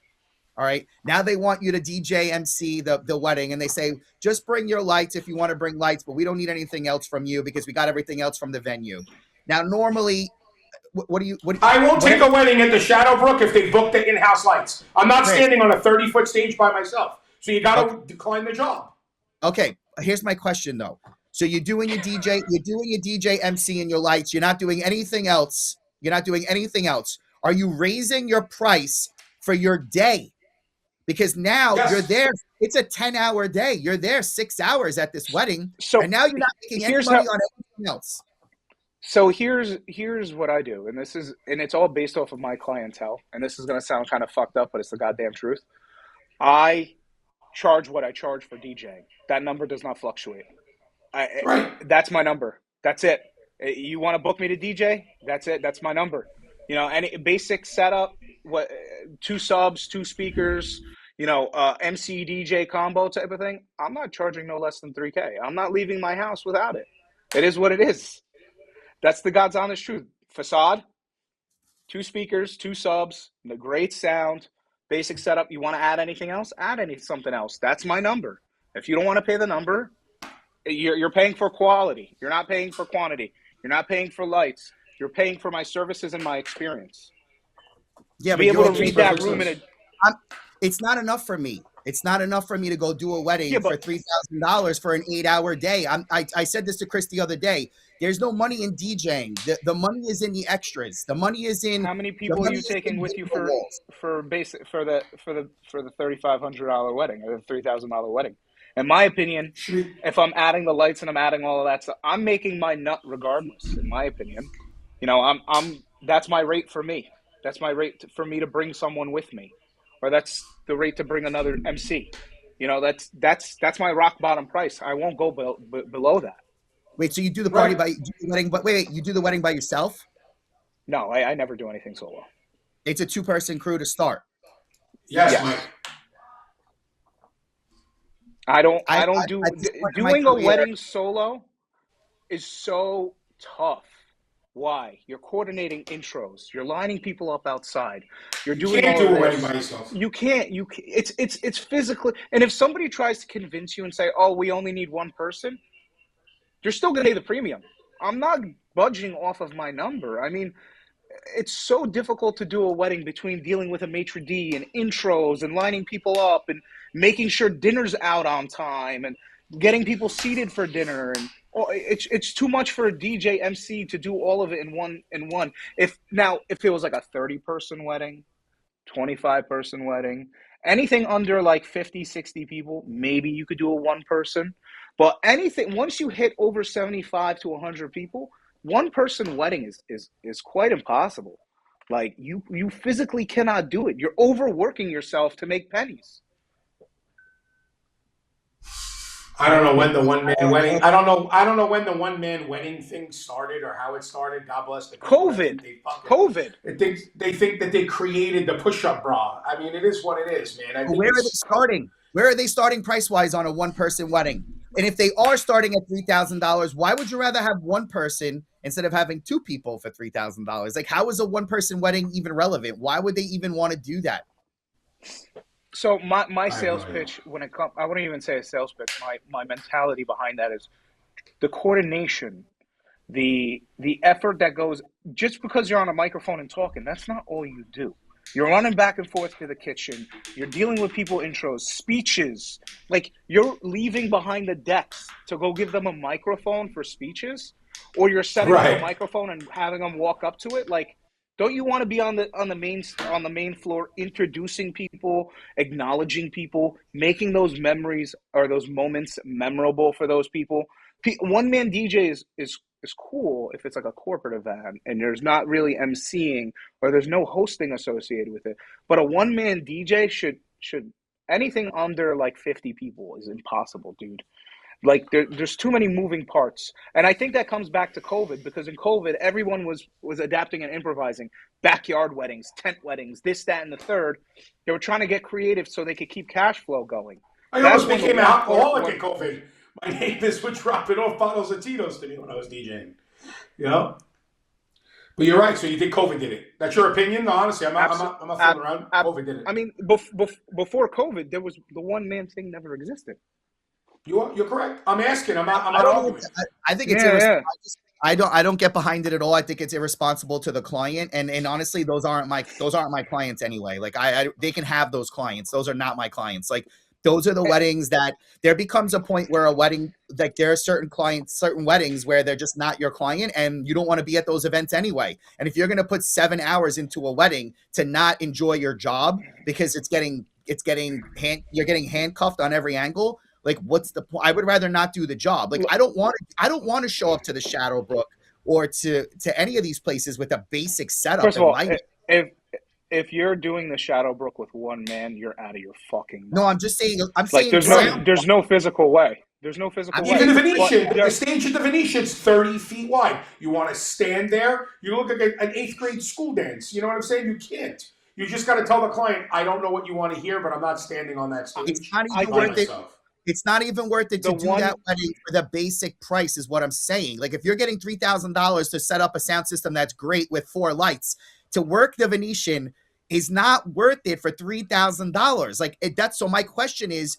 All right. Now they want you to DJ MC the wedding, and they say, just bring your lights if you want to bring lights, but we don't need anything else from you because we got everything else from the venue. Now, normally, I won't take a wedding at the Shadowbrook if they book the in-house lights. I'm not standing on a 30-foot stage by myself. So you got to decline the job. Okay. Here's my question though. So you're doing your DJ MC and your lights. You're not doing anything else. Are you raising your price for your day? Because now you're there. It's a 10-hour day. You're there 6 hours at this wedding. And now you're not making any money on anything else. So here's what I do. And it's all based off of my clientele. And this is going to sound kind of fucked up, but it's the goddamn truth. I charge what I charge for DJing. That number does not fluctuate. That's my number. That's it. You want to book me to DJ? That's it. That's my number. Any basic setup, 2 subs, 2 speakers, MC DJ combo type of thing. I'm not charging no less than $3,000. I'm not leaving my house without it. It is what it is. That's the God's honest truth. Facade, 2 speakers, 2 subs, the great sound, basic setup. You want to add anything else? Add something else. That's my number. If you don't want to pay the number, you're paying for quality. You're not paying for quantity. You're not paying for lights. You're paying for my services and my experience. Yeah, be able to read that room it's not enough for me. It's not enough for me to go do a wedding for $3,000 for an 8-hour day. I said this to Chris the other day. There's no money in DJing. The money is in the extras. The money is in. How many people are you taking with you for the $3,500 wedding or the $3,000 wedding? In my opinion, if I'm adding the lights and I'm adding all of that stuff, I'm making my nut regardless. In my opinion, that's my rate for me. That's my rate for me to bring someone with me, or that's the rate to bring another MC. That's my rock bottom price. I won't go below that. Wait, so you do the party wedding, but wait, you do the wedding by yourself? No, I never do anything solo. It's a 2-person crew to start. Yes, Mike. Doing a wedding solo is so tough. Why? You're coordinating intros. You're lining people up outside. You can't do a wedding by yourself. You can't. It's physically. And if somebody tries to convince you and say, "Oh, we only need 1 person," you're still going to pay the premium. I'm not budging off of my number. I mean, it's so difficult to do a wedding between dealing with a maitre d' and intros and lining people up and making sure dinner's out on time and getting people seated for dinner. And it's too much for a DJ MC to do all of it in one. If it was like a 30-person wedding, 25-person wedding, anything under like 50, 60 people, maybe you could do a 1-person. But anything once you hit over 75 to 100 people, 1-person wedding is quite impossible. Like you physically cannot do it. You're overworking yourself to make pennies. I don't know when the one-man wedding. I don't know when the one-man wedding thing started or how it started. God bless the COVID. They think that they created the push-up bra. I mean, it is what it is, man. Where are they starting? Where are they starting price-wise on a 1-person wedding? And if they are starting at $3,000, why would you rather have 1 person instead of having 2 people for $3,000? Like, how is a 1-person wedding even relevant? Why would they even want to do that? So my sales pitch, when it comes, I wouldn't even say a sales pitch. My mentality behind that is the coordination, the effort that goes. Just because you're on a microphone and talking, that's not all you do. You're running back and forth to the kitchen. You're dealing with people intros, speeches. Like you're leaving behind the decks to go give them a microphone for speeches, or you're setting up a microphone and having them walk up to it. Like, don't you want to be on the main floor, introducing people, acknowledging people, making those memories or those moments memorable for those people? One-man DJ is is cool if it's like a corporate event and there's not really emceeing or there's no hosting associated with it. But a one-man DJ should anything under like 50 people is impossible, dude. Like there's too many moving parts, and I think that comes back to COVID, because in COVID everyone was adapting and improvising. Backyard weddings, tent weddings, this, that, and the third. They were trying to get creative so they could keep cash flow going. I almost became an alcoholic in COVID. My neighbors were dropping off bottles of Tito's to me when I was DJing. You know? But you're right. So you think COVID did it? That's your opinion? No, honestly, I'm not fooling around. COVID did it. I mean, before COVID, there was the one man thing never existed. You're correct. I'm asking. I'm not arguing. I think it's irresponsible. I don't get behind it at all. I think it's irresponsible to the client, and honestly, those aren't my clients anyway. Like they can have those clients. Those are not my clients. Like those are the weddings that there becomes a point where a wedding, like there are certain weddings where they're just not your client, and you don't want to be at those events anyway. And if you're going to put 7 hours into a wedding to not enjoy your job because you're getting handcuffed on every angle. Like, what's the point? I would rather not do the job. Like, I don't want to show up to the Shadowbrook or to any of these places with a basic setup. First of all, if you're doing the Shadowbrook with one man, you're out of your fucking mind. No, I'm just saying. There's no physical way. There's no physical way. Even the Venetian, the stage at the Venetian's 30 feet wide. You want to stand there? You look like an 8th grade school dance. You know what I'm saying? You can't. You just got to tell the client, I don't know what you want to hear, but I'm not standing on that stage. It's not even worth it. It's not even worth it to do that wedding for the basic price, is what I'm saying. Like, if you're getting $3,000 to set up a sound system that's great with 4 lights, to work the Venetian is not worth it for $3,000. Like, so my question is,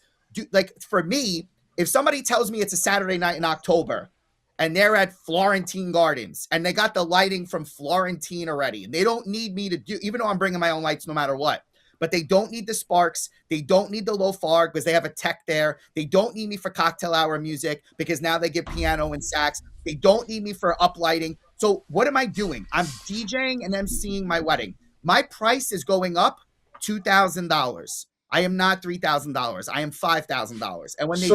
for me, if somebody tells me it's a Saturday night in October and they're at Florentine Gardens and they got the lighting from Florentine already, and they don't need me to do, even though I'm bringing my own lights no matter what, but they don't need the sparks. They don't need the low fog because they have a tech there. They don't need me for cocktail hour music because now they get piano and sax. They don't need me for uplighting. So what am I doing? I'm DJing and emceeing my wedding. My price is going up $2,000. I am not $3,000. I am $5,000. And when they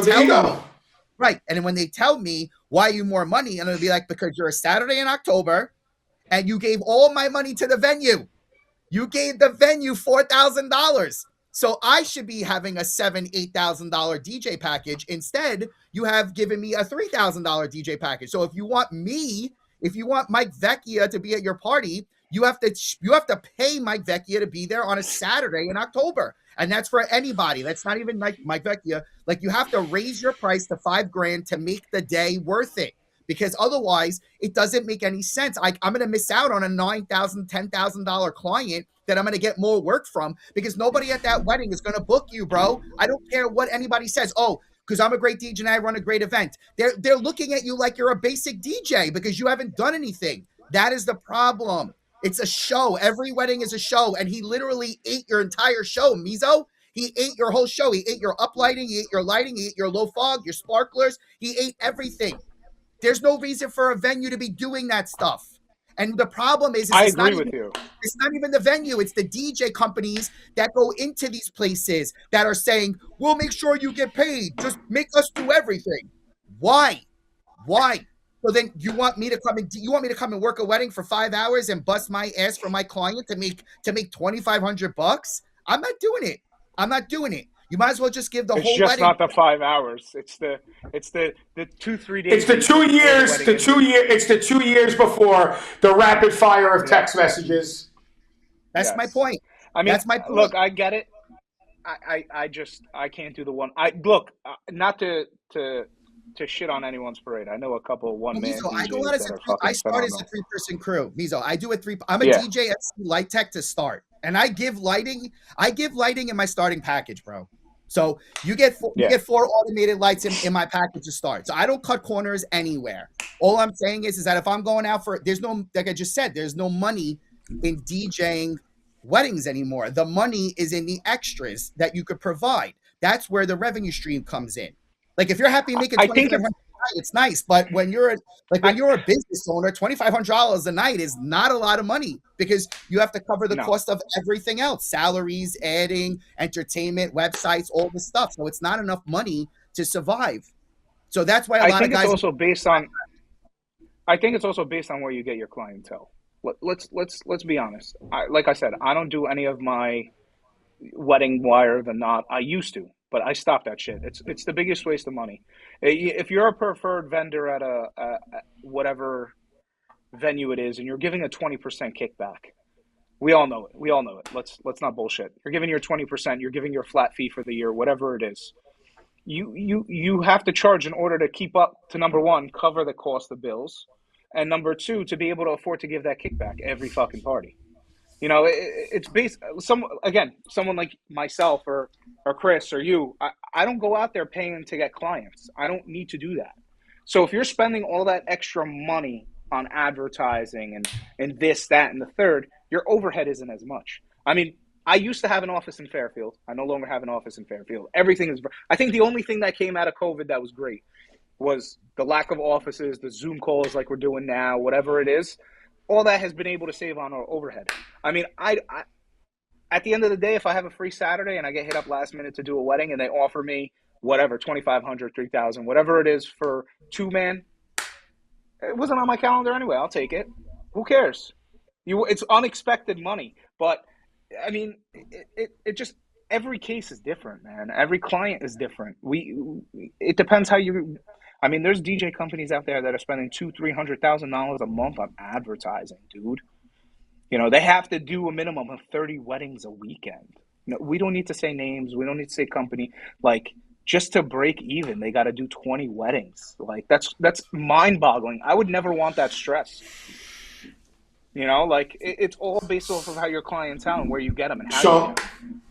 when they tell me, why are you more money? And it'll be like, because you're a Saturday in October and you gave all my money to the venue. You gave the venue $4,000. So I should be having a $7,000, $8,000 DJ package. Instead, you have given me a $3,000 DJ package. So if you want Mike Vecchia to be at your party, you have to pay Mike Vecchia to be there on a Saturday in October. And that's for anybody. That's not even like Mike Vecchia. Like, you have to raise your price to $5,000 to make the day worth it. Because otherwise, it doesn't make any sense. I'm going to miss out on a $9,000, $10,000 client that I'm going to get more work from, because nobody at that wedding is going to book you, bro. I don't care what anybody says. Oh, because I'm a great DJ and I run a great event. They're looking at you like you're a basic DJ because you haven't done anything. That is the problem. It's a show. Every wedding is a show. And he literally ate your entire show, Mezo. He ate your whole show. He ate your uplighting. He ate your lighting. He ate your low fog, your sparklers. He ate everything. There's no reason for a venue to be doing that stuff. And the problem is I agree with you. It's not even the venue. It's the DJ companies that go into these places that are saying, we'll make sure you get paid. Just make us do everything. Why? So then you want me to come and work a wedding for 5 hours and bust my ass for my client to make $2,500? I'm not doing it. You might as well just give the whole wedding. It's just not the 5 hours. It's the 2-3 days. It's the 2 years. It's the 2 years before the rapid fire of text messages. That's my point. I mean, that's my point. Look, I get it. I can't do the one. Not to shit on anyone's parade. I know a couple of one man. Mezo, I start as a 3-person crew. Mezo, I'm a DJ at Light Tech to start. And I give lighting in my starting package, bro. So you get 4 automated lights in my package to start. So I don't cut corners anywhere. All I'm saying is that if I'm going out like I just said, there's no money in DJing weddings anymore. The money is in the extras that you could provide. That's where the revenue stream comes in. Like, if you're happy making $2,500 it's nice, but when you're a business owner, $2,500 a night is not a lot of money, because you have to cover the cost of everything else: salaries, adding, entertainment, websites, all this stuff. So it's not enough money to survive. So that's why a lot of guys. It's also based on. I think it's also based on where you get your clientele. Let's be honest. Like I said, I don't do any of my wedding wire the knot. I used to, but I stopped that shit. It's the biggest waste of money. If you're a preferred vendor at a whatever venue it is, and you're giving a 20% kickback, we all know it. We all know it. Let's not bullshit. You're giving your 20%. You're giving your flat fee for the year, whatever it is. You have to charge in order to keep up to, number one, cover the cost of bills, and number two, to be able to afford to give that kickback every fucking party. It's based someone like myself or Chris or you. I don't go out there paying to get clients. I don't need to do that. So if you're spending all that extra money on advertising and this, that, and the third, your overhead isn't as much. I mean, I used to have an office in Fairfield. I no longer have an office in Fairfield. Everything is. I think the only thing that came out of COVID that was great was the lack of offices, the Zoom calls like we're doing now, whatever it is. All that has been able to save on our overhead. I mean, I at the end of the day, if I have a free Saturday and I get hit up last minute to do a wedding and they offer me whatever, 2,500, 3,000, whatever it is for two-man, it wasn't on my calendar anyway. I'll take it. Who cares? It's unexpected money, but I mean, it just, every case is different, man. Every client is different. It depends how you. I mean, there's DJ companies out there that are spending $200,000-$300,000 a month on advertising, dude. They have to do a minimum of 30 weddings a weekend. We don't need to say names. We don't need to say company. Like, just to break even, they got to do 20 weddings. Like, that's mind-boggling. I would never want that stress. It's all based off of how your clientele and where you get them and how you get them.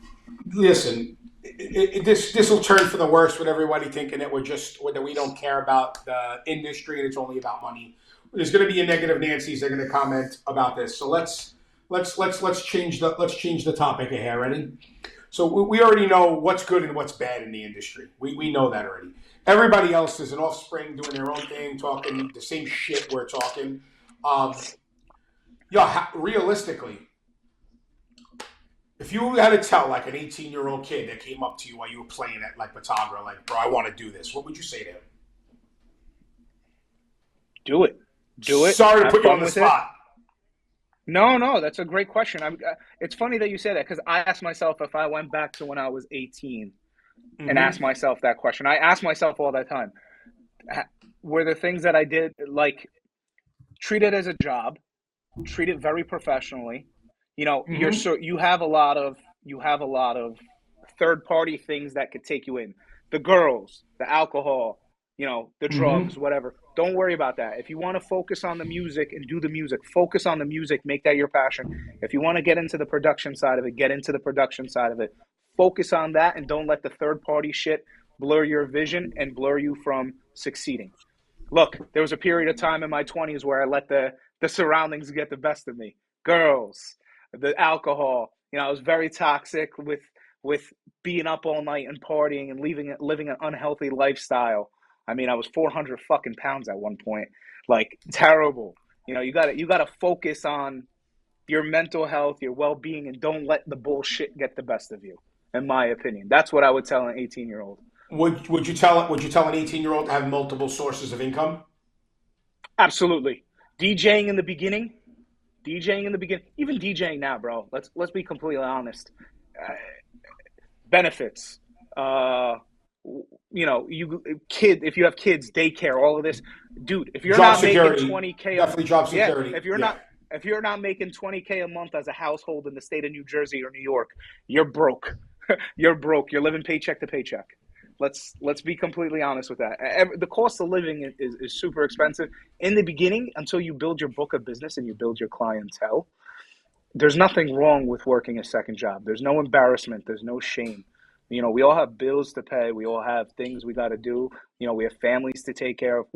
Listen, this will turn for the worse with everybody thinking that that we don't care about the industry and it's only about money. There's going to be a negative Nancy's. They're going to comment about this. So let's change the topic here. Ready? So we already know what's good and what's bad in the industry. We know that already. Everybody else is an offspring doing their own thing, talking the same shit we're talking. Realistically, if you had to tell like an 18-year-old kid that came up to you while you were playing at like Batagra, like, bro, I want to do this, what would you say to him? Do it. Sorry to put you on the spot. No, that's a great question. It's funny that you say that because I asked myself if I went back to when I was 18 and asked myself that question. I ask myself all that time. Were the things that I did, like, treat it as a job, treat it very professionally. You have a lot of third party things that could take you in. The girls, the alcohol, the drugs, whatever. Don't worry about that. If you want to focus on the music and do the music, focus on the music, make that your passion. If you want to get into the production side of it, get into the production side of it. Focus on that and don't let the third party shit blur your vision and blur you from succeeding. Look, there was a period of time in my 20s where I let the surroundings get the best of me. Girls, the alcohol. I was very toxic with being up all night and partying and living an unhealthy lifestyle. I mean, I was 400 fucking pounds at one point. Like, terrible. You gotta focus on your mental health, your well-being, and don't let the bullshit get the best of you, in my opinion. That's what I would tell an 18-year-old. Would you tell an 18-year-old to have multiple sources of income? Absolutely. DJing in the beginning, even DJing now, bro. Let's be completely honest. Benefits. If you have kids, daycare, all of this, dude. If you're not making $20K, definitely job security. If you're not making $20K a month as a household in the state of New Jersey or New York, you're broke. You're broke. You're living paycheck to paycheck. Let's be completely honest with that. The cost of living is super expensive in the beginning until you build your book of business and you build your clientele. There's nothing wrong with working a second job. There's no embarrassment. There's no shame. We all have bills to pay. We all have things we got to do. We have families to take care of.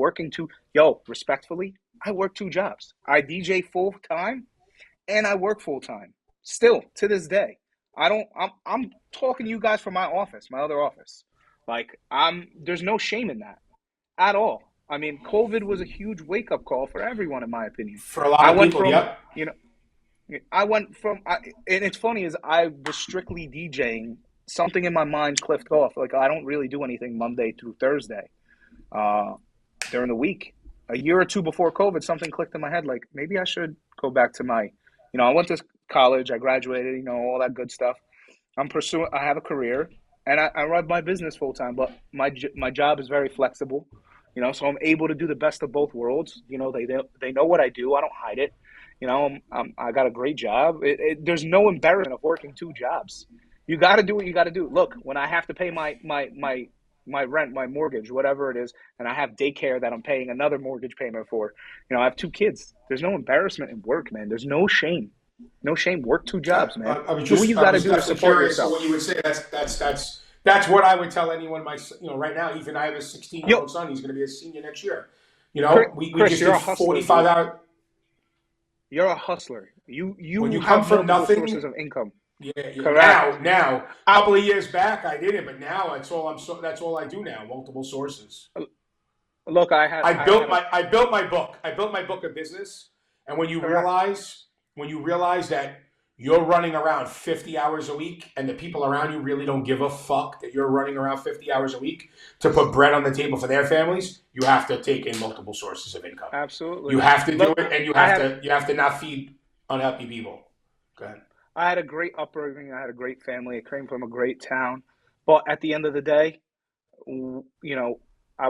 Respectfully, I work 2 jobs. I DJ full time and I work full time. Still to this day. I'm talking to you guys from my office, my other office. Like, there's no shame in that at all. I mean, COVID was a huge wake up call for everyone, in my opinion. For a lot of people, yep. And it's funny is I was strictly DJing. Something in my mind clicked off. Like, I don't really do anything Monday through Thursday during the week. a year or two before COVID, something clicked in my head, like maybe I should go back to my, I went to college, I graduated, all that good stuff. I have a career, and I run my business full time, but my job is very flexible, so I'm able to do the best of both worlds. They know what I do. I don't hide it. I got a great job. There's no embarrassment of working two jobs. You got to do what you got to do. Look, when I have to pay my rent, my mortgage, whatever it is, and I have daycare that I'm paying another mortgage payment for, I have two kids. There's no embarrassment in work, man. There's no shame. No shame. Work two jobs, man. Do what you got to do to support yourself. What you would say, that's what I would tell anyone. Right now, even I have a 16-year-old son. He's going to be a senior next year. We Chris, just you're did a hustler, 45 hours. You're a hustler. You When you have come from multiple nothing, sources of income. Yeah. Correct. Now, a couple of years back, I didn't, but now that's all I do now. Multiple sources. Look, I built my book. I built my book of business, and when you realize that you're running around 50 hours a week, and the people around you really don't give a fuck that you're running around 50 hours a week to put bread on the table for their families, you have to take in multiple sources of income. Absolutely, you have to do it, and you have to not feed unhappy people. Go ahead. I had a great upbringing. I had a great family. I came from a great town, but at the end of the day, I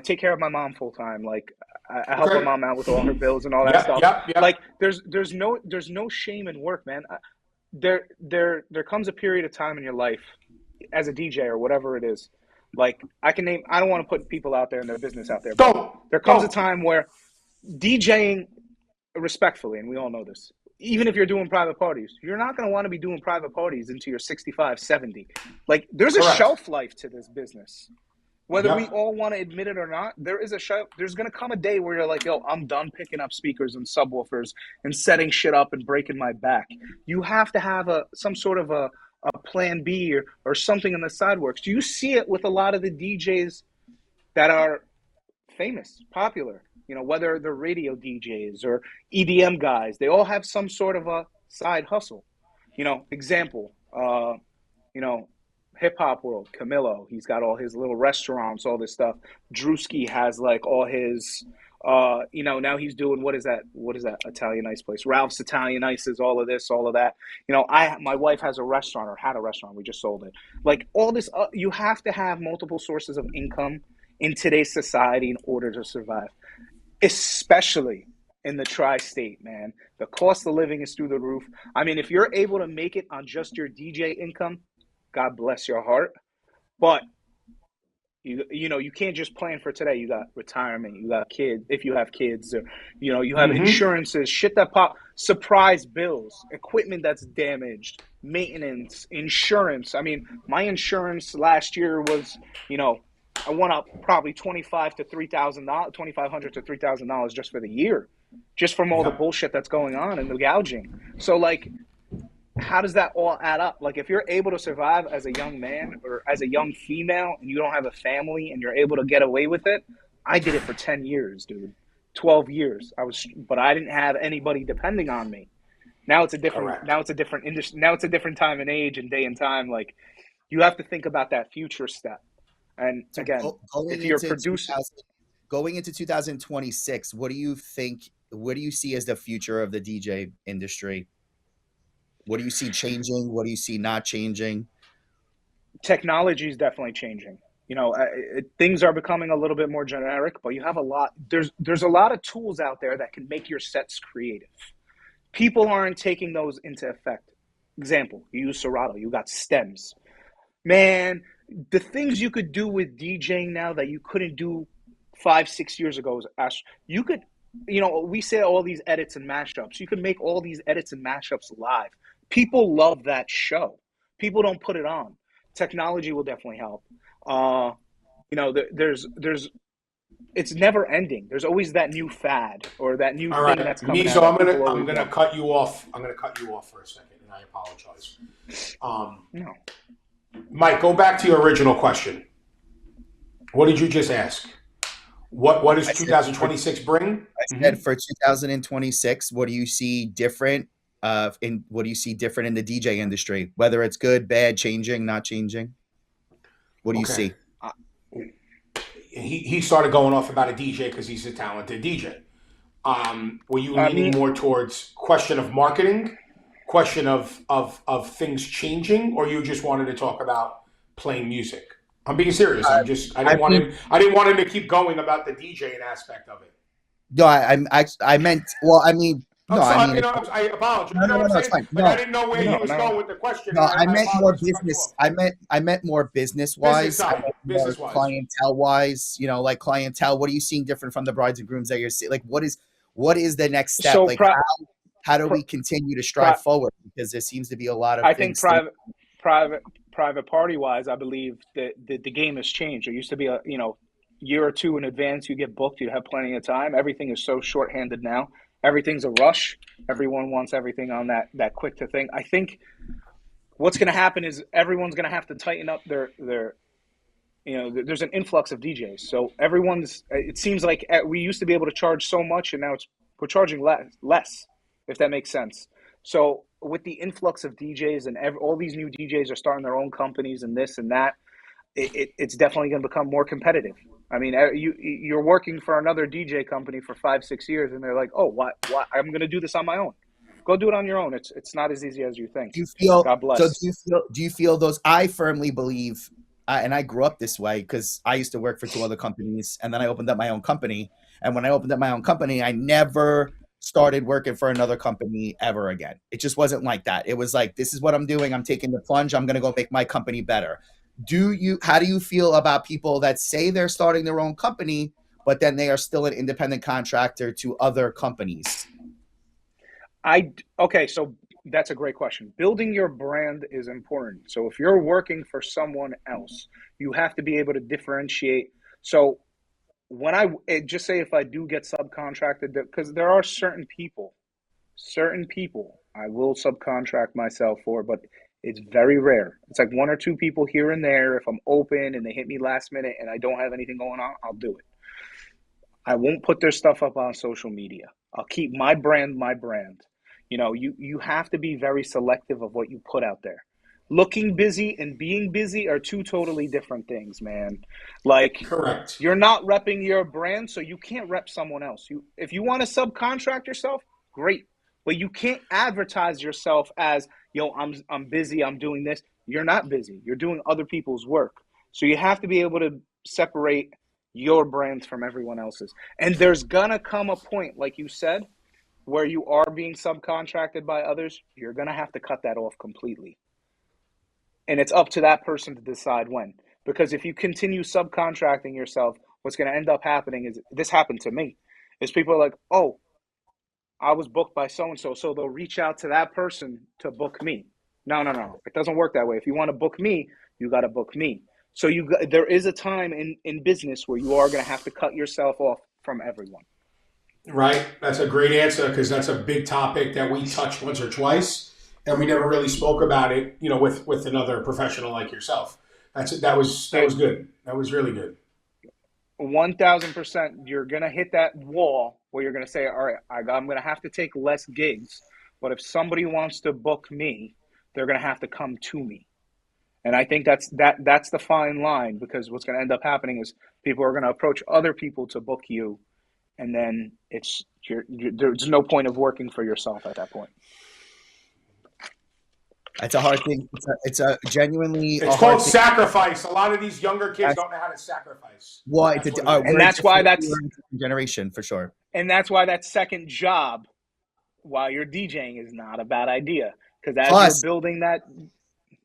take care of my mom full time. Like I help my mom out with all her bills and all that stuff. Yep. Like there's no shame in work, man. There comes a period of time in your life as a DJ or whatever it is. Like I don't want to put people out there and their business out there. But there comes a time where DJing, respectfully, and we all know this, even if you're doing private parties, you're not going to want to be doing private parties into your 65, 70. Like there's a shelf life to this business. Whether we all want to admit it or not, there is a shelf. There's going to come a day where you're like, yo, I'm done picking up speakers and subwoofers and setting shit up and breaking my back. You have to have some sort of a plan B or something in the side works. You see it with a lot of the DJs that are famous, popular, whether they're radio DJs or EDM guys, they all have some sort of a side hustle. Example, hip hop world, Camilo, he's got all his little restaurants, all this stuff. Drewski has like all his, now he's doing, what is that Italian ice place? Ralph's Italian Ices, all of this, all of that. My wife has a restaurant or had a restaurant. We just sold it. Like all this, you have to have multiple sources of income in today's society in order to survive, especially in the tri-state, man. The cost of living is through the roof. I mean, if you're able to make it on just your DJ income, God bless your heart. But you can't just plan for today. You got retirement, you got kids, if you have kids, or you have insurances, shit that pop, surprise bills, equipment that's damaged, maintenance, insurance. I mean, my insurance last year was, I went up probably $2,500 to $3,000 just for the year, just from all the bullshit that's going on and the gouging. So like, how does that all add up? Like if you're able to survive as a young man or as a young female and you don't have a family and you're able to get away with it, I did it for 10 years, dude. 12 years. But I didn't have anybody depending on me. Now it's a different industry. Now it's a different time and age and day and time. Like you have to think about that future step. And so again, if you're producing going into 2026, what do you see as the future of the DJ industry? What do you see changing? What do you see not changing? Technology is definitely changing. Things are becoming a little bit more generic, but you have a lot. There's a lot of tools out there that can make your sets creative. People aren't taking those into effect. Example, you use Serato. You got stems. Man, the things you could do with DJing now that you couldn't do 5-6 years ago is you could, we say all these edits and mashups. You could make all these edits and mashups live. People love that show. People don't put it on. Technology will definitely help. It's never ending. There's always that new fad or that new thing that's coming out. So I'm gonna cut you off. I'm gonna cut you off for a second, and I apologize. No. Mike, go back to your original question. What did you just ask? What does 2026 bring? I said for 2026, what do you see different? What do you see different in the DJ industry? Whether it's good, bad, changing, not changing. What do you see? he started going off about a DJ because he's a talented DJ. Were you I leaning mean, more towards question of marketing, question of things changing, or you just wanted to talk about playing music? I'm being serious. I I didn't want mean, him. I didn't want him to keep going about the DJing aspect of it. no, I meant. Well, I mean, I'm no, I sorry. mean, You know, I apologize. no, You know no, what no, I'm no, it's saying? fine. Like I No, didn't know where he no, was no. going with the question, no, and I I meant more apologize for cutting you business. off. I meant more business Business wise. I side, meant more business wise. clientele wise. You know, like clientele. What are you seeing different from the brides and grooms that you're seeing? Like, what is the next step? So Like, how do pri, we continue to pri, strive forward? Because there seems to be a lot of I think things still. private party wise, I believe that the game has changed. There used to be a year or two in advance you get booked, you have plenty of time. Everything is so shorthanded now. Everything's a rush. Everyone wants everything on that quick to thing. I think what's going to happen is everyone's going to have to tighten up their there's an influx of DJs. So everyone's it seems like we used to be able to charge so much and now we're charging less, if that makes sense. So with the influx of DJs and all these new DJs are starting their own companies and this and that, it's definitely going to become more competitive. I mean, you're working for another DJ company for 5-6 years, and they're like, "Oh, why? I'm going to do this on my own." Go do it on your own. It's not as easy as you think. Do you feel God so? bless. Do you feel those? I firmly believe, and I grew up this way because I used to work for two other companies, and then I opened up my own company. And when I opened up my own company, I never started working for another company ever again. It just wasn't like that. It was like, this is what I'm doing. I'm taking the plunge. I'm going to go make my company better. How do you feel about people that say they're starting their own company, but then they are still an independent contractor to other companies? Okay, so that's a great question. Building your brand is important. So if you're working for someone else, you have to be able to differentiate. So when just say if I do get subcontracted, because there are certain people I will subcontract myself for, but it's very rare. It's like one or two people here and there. If I'm open and they hit me last minute and I don't have anything going on, I'll do it. I won't put their stuff up on social media. I'll keep my brand my brand. You have to be very selective of what you put out there. Looking busy and being busy are two totally different things, man. Like Correct. you're not repping your brand, so you can't rep someone else. If you want to subcontract yourself, great. But you can't advertise yourself as, yo, I'm busy, I'm doing this. You're not busy. You're doing other people's work. So you have to be able to separate your brands from everyone else's. And there's gonna come a point, like you said, where you are being subcontracted by others. You're gonna have to cut that off completely. And it's up to that person to decide when. Because if you continue subcontracting yourself, what's gonna end up happening is, this happened to me, is people are like, oh, I was booked by so and so, so they'll reach out to that person to book me. No, no, no. It doesn't work that way. If you want to book me, you got to book me. So there is a time in business where you are going to have to cut yourself off from everyone. Right. That's a great answer because that's a big topic that we touched once or twice, and we never really spoke about it. You know, with another professional like yourself. That was good. That was really good. 1,000%, you're going to hit that wall where you're going to say, all right, I'm going to have to take less gigs. But if somebody wants to book me, they're going to have to come to me. And I think that's the fine line, because what's going to end up happening is people are going to approach other people to book you. And then there's no point of working for yourself at that point. It's a hard thing. It's a genuinely It's a hard called thing. sacrifice. A lot of these younger kids don't know how to sacrifice. Well, that's why that's generation for sure. And that's why that second job while you're DJing is not a bad idea, because as you're building that.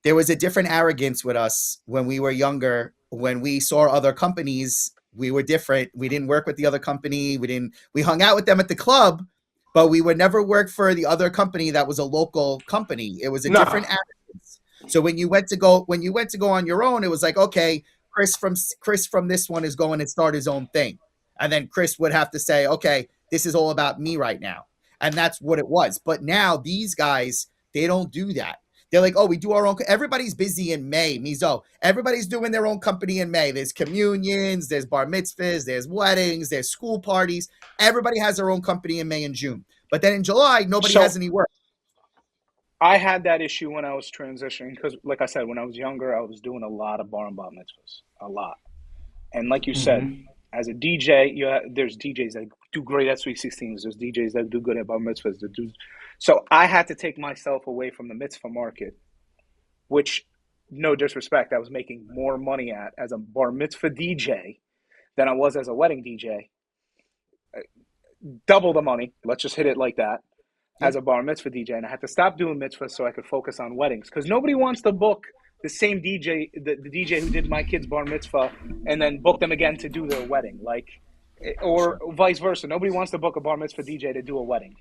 There was a different arrogance with us when we were younger. When we saw other companies, we were different. We didn't work with the other company. We hung out with them at the club, but we would never work for the other company that was a local company. It was a different arrogance. So when you went to go on your own, it was like, okay, Chris from this one is going to start his own thing. And then Chris would have to say, okay, this is all about me right now. And that's what it was. But now these guys, they don't do that. They're like, oh, we do our own. Everybody's busy in May, Mezo. Everybody's doing their own company in May. There's communions, there's bar mitzvahs, there's weddings, there's school parties. Everybody has their own company in May and June. But then in July, nobody has any work. I had that issue when I was transitioning because, like I said, when I was younger, I was doing a lot of bar and bat mitzvahs, a lot. And like you said, as a DJ, there's DJs that do great at Sweet 16s. There's DJs that do good at bar mitzvahs. So I had to take myself away from the mitzvah market, which, no disrespect, I was making more money at as a bar mitzvah DJ than I was as a wedding DJ. Double the money. Let's just hit it like that. As a bar mitzvah DJ, and I had to stop doing mitzvahs so I could focus on weddings, because nobody wants to book the same DJ, the DJ who did my kid's bar mitzvah, and then book them again to do their wedding, or vice versa. Nobody wants to book a bar mitzvah DJ to do a wedding.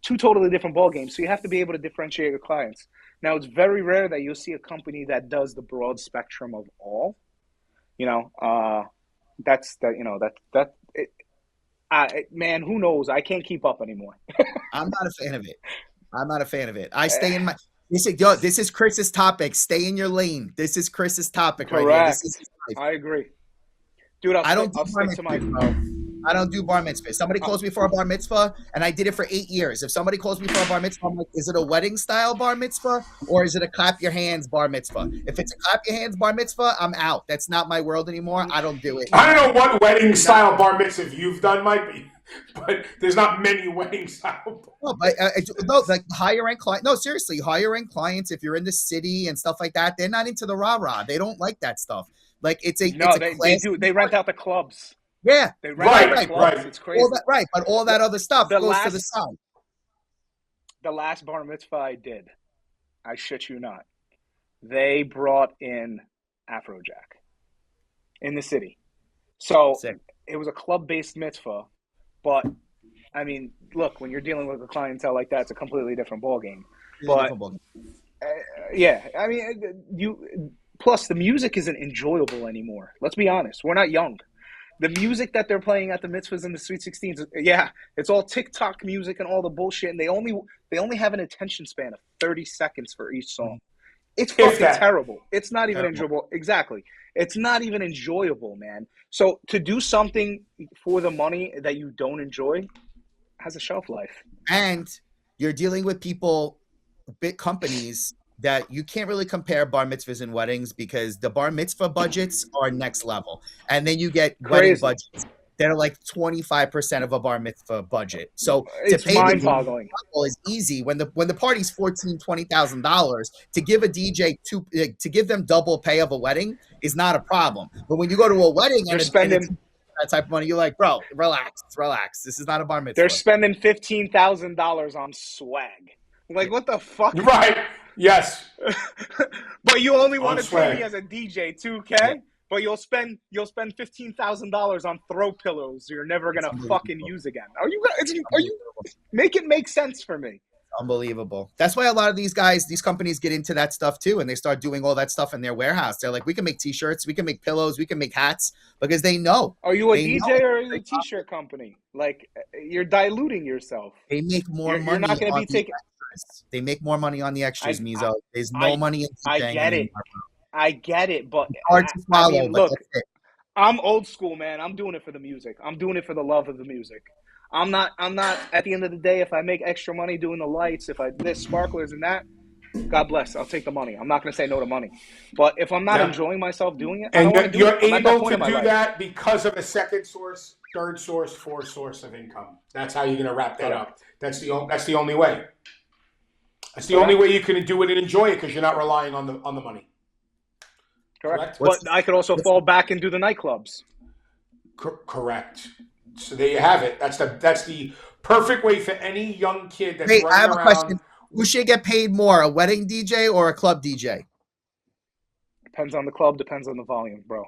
Two totally different ball games. So you have to be able to differentiate your clients. Now, it's very rare that you'll see a company that does the broad spectrum of all. Man, who knows? I can't keep up anymore. I'm not a fan of it. I stay in my. This is Chris's topic. Stay in your lane. This is Chris's topic. Correct. Right here. This is his life. I agree, dude. I don't do bar mitzvah. Somebody calls me for a bar mitzvah, and I did it for 8 years. If somebody calls me for a bar mitzvah, I'm like, is it a wedding style bar mitzvah or is it a clap your hands bar mitzvah? If it's a clap your hands bar mitzvah, I'm out. That's not my world anymore. I don't do it. I don't know what wedding style bar mitzvah you've done, Mike, but there's not many wedding style. No, like higher end clients. No, seriously, higher end clients. If you're in the city and stuff like that, they're not into the rah rah. They don't like that stuff. They do. They rent out the clubs. Yeah, they rent out the clubs. It's crazy. But all that other stuff goes to the side. The last bar mitzvah I did, I shit you not, they brought in Afrojack in the city. So it was a club-based mitzvah, but I mean, look, when you're dealing with a clientele like that, it's a completely different ballgame. Yeah, I mean, plus the music isn't enjoyable anymore. Let's be honest, we're not young. The music that they're playing at the mitzvahs and the Sweet 16s, it's all TikTok music and all the bullshit, and they only have an attention span of 30 seconds for each song. It's fucking terrible. It's not even enjoyable. Exactly. It's not even enjoyable, man. So to do something for the money that you don't enjoy has a shelf life. And you're dealing with people, big companies, that you can't really compare bar mitzvahs and weddings, because the bar mitzvah budgets are next level. And then you get wedding budgets that are like 25% of a bar mitzvah budget. So it's mind-boggling. Is easy when the party's $14,000, $20,000 to give a DJ to give them double pay of a wedding is not a problem. But when you go to a wedding and spending that type of money, you're like, bro, relax. This is not a bar mitzvah. They're spending $15,000 on swag. Like, what the fuck? Right. Yes. But you only want to pay me as a DJ, 2K? Yeah. But you'll spend $15,000 on throw pillows you're never gonna fucking use again. Are you make it make sense for me? Unbelievable. That's why a lot of these companies get into that stuff too, and they start doing all that stuff in their warehouse. They're like, we can make t-shirts, we can make pillows, we can make hats, because they know. Are you a DJ or are you a t-shirt company? Like, you're diluting yourself. They make more money. You're not going to be taking. They make more money on the extras, Mezo. There's no money in DJing. I get it, but hard to follow. I mean, look, I'm old school, man. I'm doing it for the music. I'm doing it for the love of the music. I'm not at the end of the day, if I make extra money doing the lights, there's sparklers and that, God bless, I'll take the money. I'm not going to say no to money. But if I'm not enjoying myself doing it, and you're able to do that because of a second source, third source, fourth source of income. That's how you're going to wrap that up. That's the only way. That's the only way you can do it and enjoy it, because you're not relying on the money. Correct. But I could also fall back and do the nightclubs. Correct. So there you have it. That's the perfect way for any young kid that's running around. I have a question. Who should get paid more, a wedding DJ or a club DJ? Depends on the club. Depends on the volume, bro.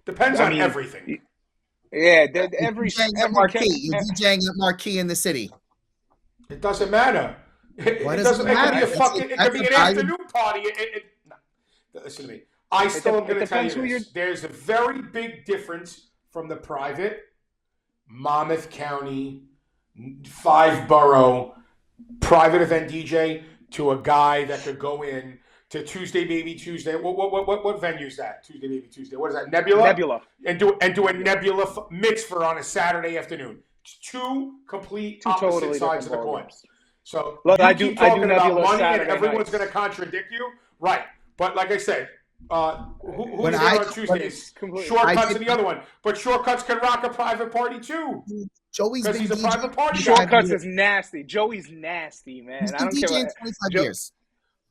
Depends on everything. Yeah, you're DJing at Marquee in the city. It doesn't matter. It doesn't matter. It could be an afternoon party. Listen to me. I still am going to tell you this. There's a very big difference from the private Monmouth County 5-borough private event DJ to a guy that could go in to Tuesday Baby Tuesday. What venue is that? Tuesday Baby Tuesday. What is that? Nebula. And do a Nebula mitzvah on a Saturday afternoon. Two opposite totally sides of the coin. So look, I do Nebula money, Saturday and everyone's going to contradict you, right? But like I said, Who's When there I on Tuesdays? completely. Shortcuts and the other one. But Shortcuts can rock a private party too. Joey's Because been he's a private DJing party guy. 25 Shortcuts years. is nasty. Joey's nasty, man. He's I been don't care DJing what 25 Joe. years.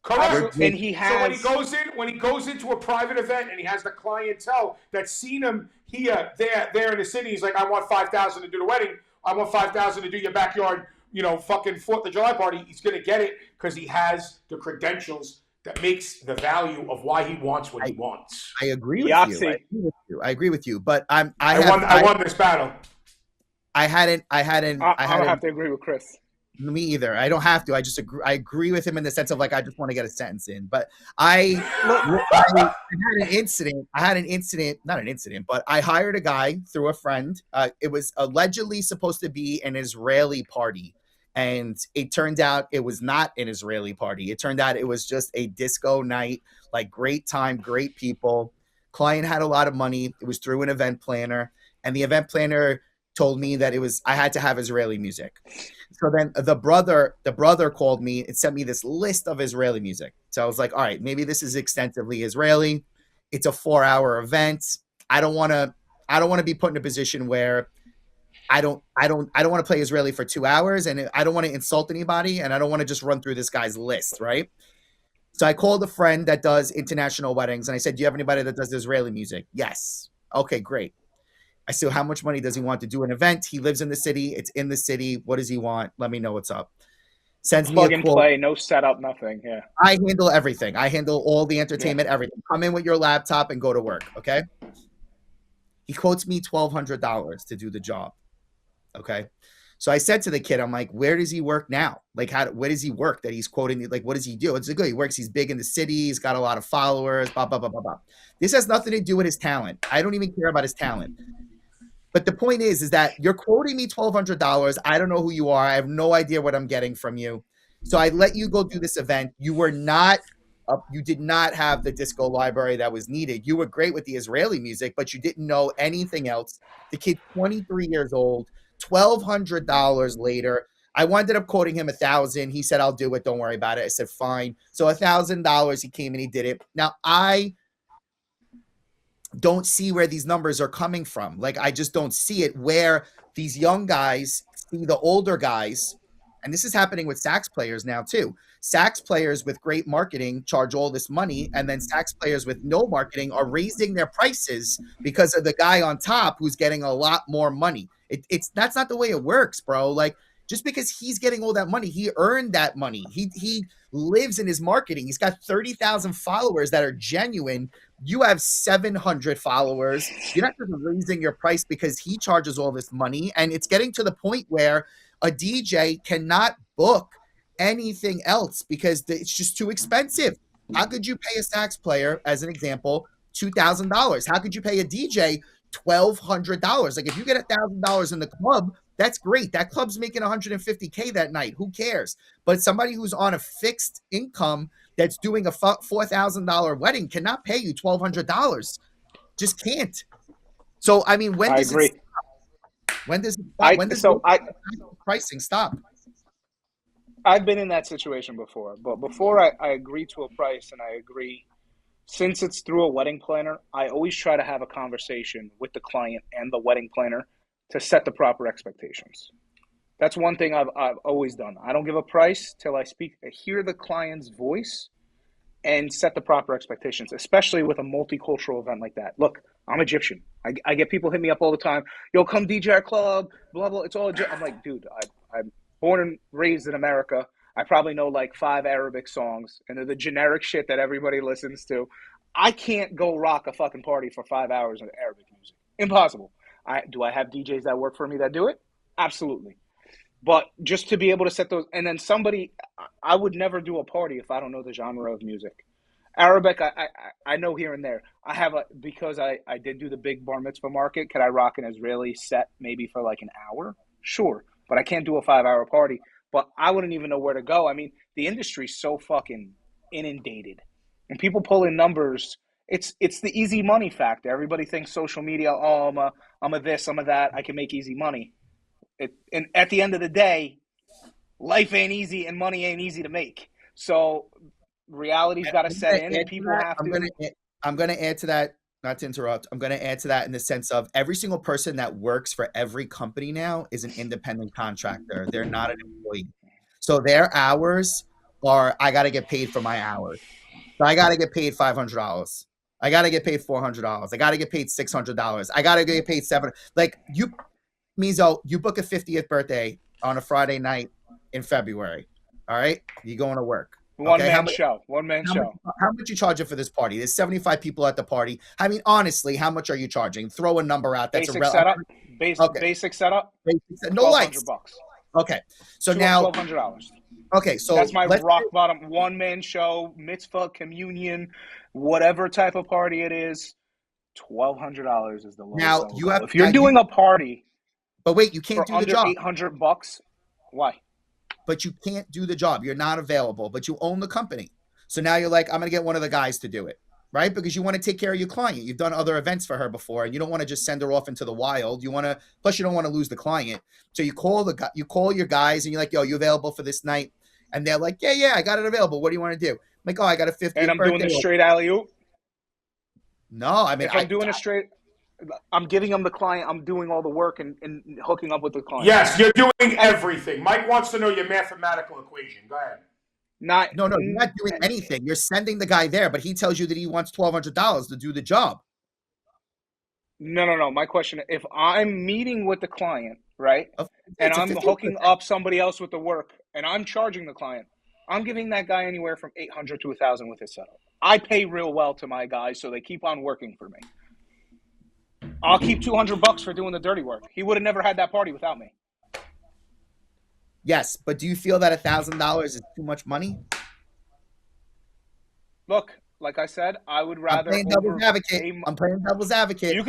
Correct. And he So when has. he goes into a private event and he has the clientele that's seen him here, there in the city, he's like, I want 5,000 to do the wedding. I want 5,000 to do your backyard, fucking 4th of July party. He's gonna get it because he has the credentials that makes the value of why he wants what he wants. I agree with Yahtzee. you. I agree with you. But I won this battle. I don't have to agree with Chris. Me either. I don't have to. I agree with him in the sense of like I just want to get a sentence in. But I had an incident. Not an incident, but I hired a guy through a friend. It was allegedly supposed to be an Israeli party, and it turned out it was not an Israeli party. It turned out it was just a disco night, like great time, great people. Client had a lot of money. It was through an event planner, and the event planner told me that I had to have Israeli music. So then the brother called me and sent me this list of Israeli music. So I was like, all right, maybe this is extensively Israeli. It's a 4-hour event. I don't want to be put in a position where I don't want to play Israeli for 2 hours, and I don't want to insult anybody, and I don't want to just run through this guy's list, right? So I called a friend that does international weddings, and I said, do you have anybody that does Israeli music? Yes. Okay, great. I said, how much money does he want to do an event? He lives in the city. It's in the city. What does he want? Let me know what's up. Sends me a Plug and quote. play, no setup, nothing. Yeah. I handle everything. I handle all the entertainment, everything. Come in with your laptop and go to work, okay? He quotes me $1,200 to do the job, okay? So I said to the kid, I'm like, where does he work now? Like, where does he work that he's quoting? Like, what does he do? It's good. He works. He's big in the city. He's got a lot of followers, blah, blah, blah, blah, blah. This has nothing to do with his talent. I don't even care about his talent. But the point is that you're quoting me $1,200. I don't know who you are. I have no idea what I'm getting from you. So I let you go do this event. You did not have the disco library that was needed. You were great with the Israeli music, but you didn't know anything else. The kid's 23 years old, $1,200 later. I ended up quoting him $1,000. He said, I'll do it. Don't worry about it. I said, fine. So $1,000, he came and he did it. Now, I don't see where these numbers are coming from. Like, I just don't see it where these young guys see the older guys. And this is happening with sax players now too. Sax players with great marketing charge all this money, and then sax players with no marketing are raising their prices because of the guy on top who's getting a lot more money. That's not the way it works, bro. Like, just because he's getting all that money, he earned that money. He lives in his marketing. He's got 30,000 followers that are genuine. You have 700 followers. You're not just raising your price because he charges all this money. And it's getting to the point where a DJ cannot book anything else because it's just too expensive. How could you pay a sax player, as an example, $2,000? How could you pay a DJ $1,200? Like, if you get $1,000 in the club, that's great. That club's making $150K that night. Who cares? But somebody who's on a fixed income that's doing a $4,000 wedding cannot pay you $1,200. Just can't. So, I mean, when does it stop? When does pricing stop? I've been in that situation before, but before I agree to a price, and I agree, since it's through a wedding planner, I always try to have a conversation with the client and the wedding planner to set the proper expectations. That's one thing I've always done. I don't give a price till I hear the client's voice and set the proper expectations, especially with a multicultural event like that. Look, I'm Egyptian. I get people hit me up all the time. Yo, come DJ our club, blah, blah. It's all Egyptian. I'm like, dude, I'm born and raised in America. I probably know like 5 Arabic songs, and they're the generic shit that everybody listens to. I can't go rock a fucking party for 5 hours of Arabic music. Impossible. Do I have DJs that work for me that do it? Absolutely. But just to be able to set those, and then I would never do a party if I don't know the genre of music. Arabic, I know here and there. Because I did do the big bar mitzvah market, could I rock an Israeli set maybe for like an hour? Sure. But I can't do a 5-hour party. But I wouldn't even know where to go. I mean, the industry's so fucking inundated. And people pull in numbers, it's the easy money factor. Everybody thinks social media, oh, I'm a this, I'm a that, I can make easy money. And at the end of the day, life ain't easy and money ain't easy to make. So reality's got to set in, and people have to. I'm going to add to that, not to interrupt. I'm going to add to that in the sense of every single person that works for every company now is an independent contractor. They're not an employee. So their hours are, I got to get paid for my hours. So I got to get paid $500. I got to get paid $400. I got to get paid $600. I got to get paid like you, Mezo, you book a 50th birthday on a Friday night in February. All right. You going to work. One Okay. man show. How much you charging for this party? There's 75 people at the party. I mean, honestly, how much are you charging? Throw a number out. That's Basic a setup. Okay. Basic setup. No lights. $1,200. Okay. So now $1,200. Okay, so that's my rock bottom one-man show, mitzvah, communion, whatever type of party it is. $1,200 is the lowest. Now you have. If you're doing a party, but wait, you can't do the job. $800. Why? But you can't do the job. You're not available. But you own the company. So now you're like, I'm going to get one of the guys to do it, right? Because you want to take care of your client. You've done other events for her before, and you don't want to just send her off into the wild. You want to. Plus, you don't want to lose the client. So you call your guys, and you're like, yo, you available for this night? And they're like, yeah, I got it available. What do you want to do? I'm like, oh, I got a 50th and I'm birthday. doing the straight alley-oop. No, I mean, if I'm doing a straight, I'm giving them the client. I'm doing all the work and hooking up with the client. Yes, you're doing everything. Mike wants to know your mathematical equation. Go ahead. No, you're not doing anything. You're sending the guy there, but he tells you that he wants $1,200 to do the job. No. My question: if I'm meeting with the client, right, and I'm hooking up somebody else with the work, and I'm charging the client, I'm giving that guy anywhere from $800 to $1,000 with his setup. I pay real well to my guys, so they keep on working for me. I'll keep $200 for doing the dirty work. He would have never had that party without me. Yes, but do you feel that $1,000 is too much money? Look, like I said, I would rather. I'm playing devil's advocate.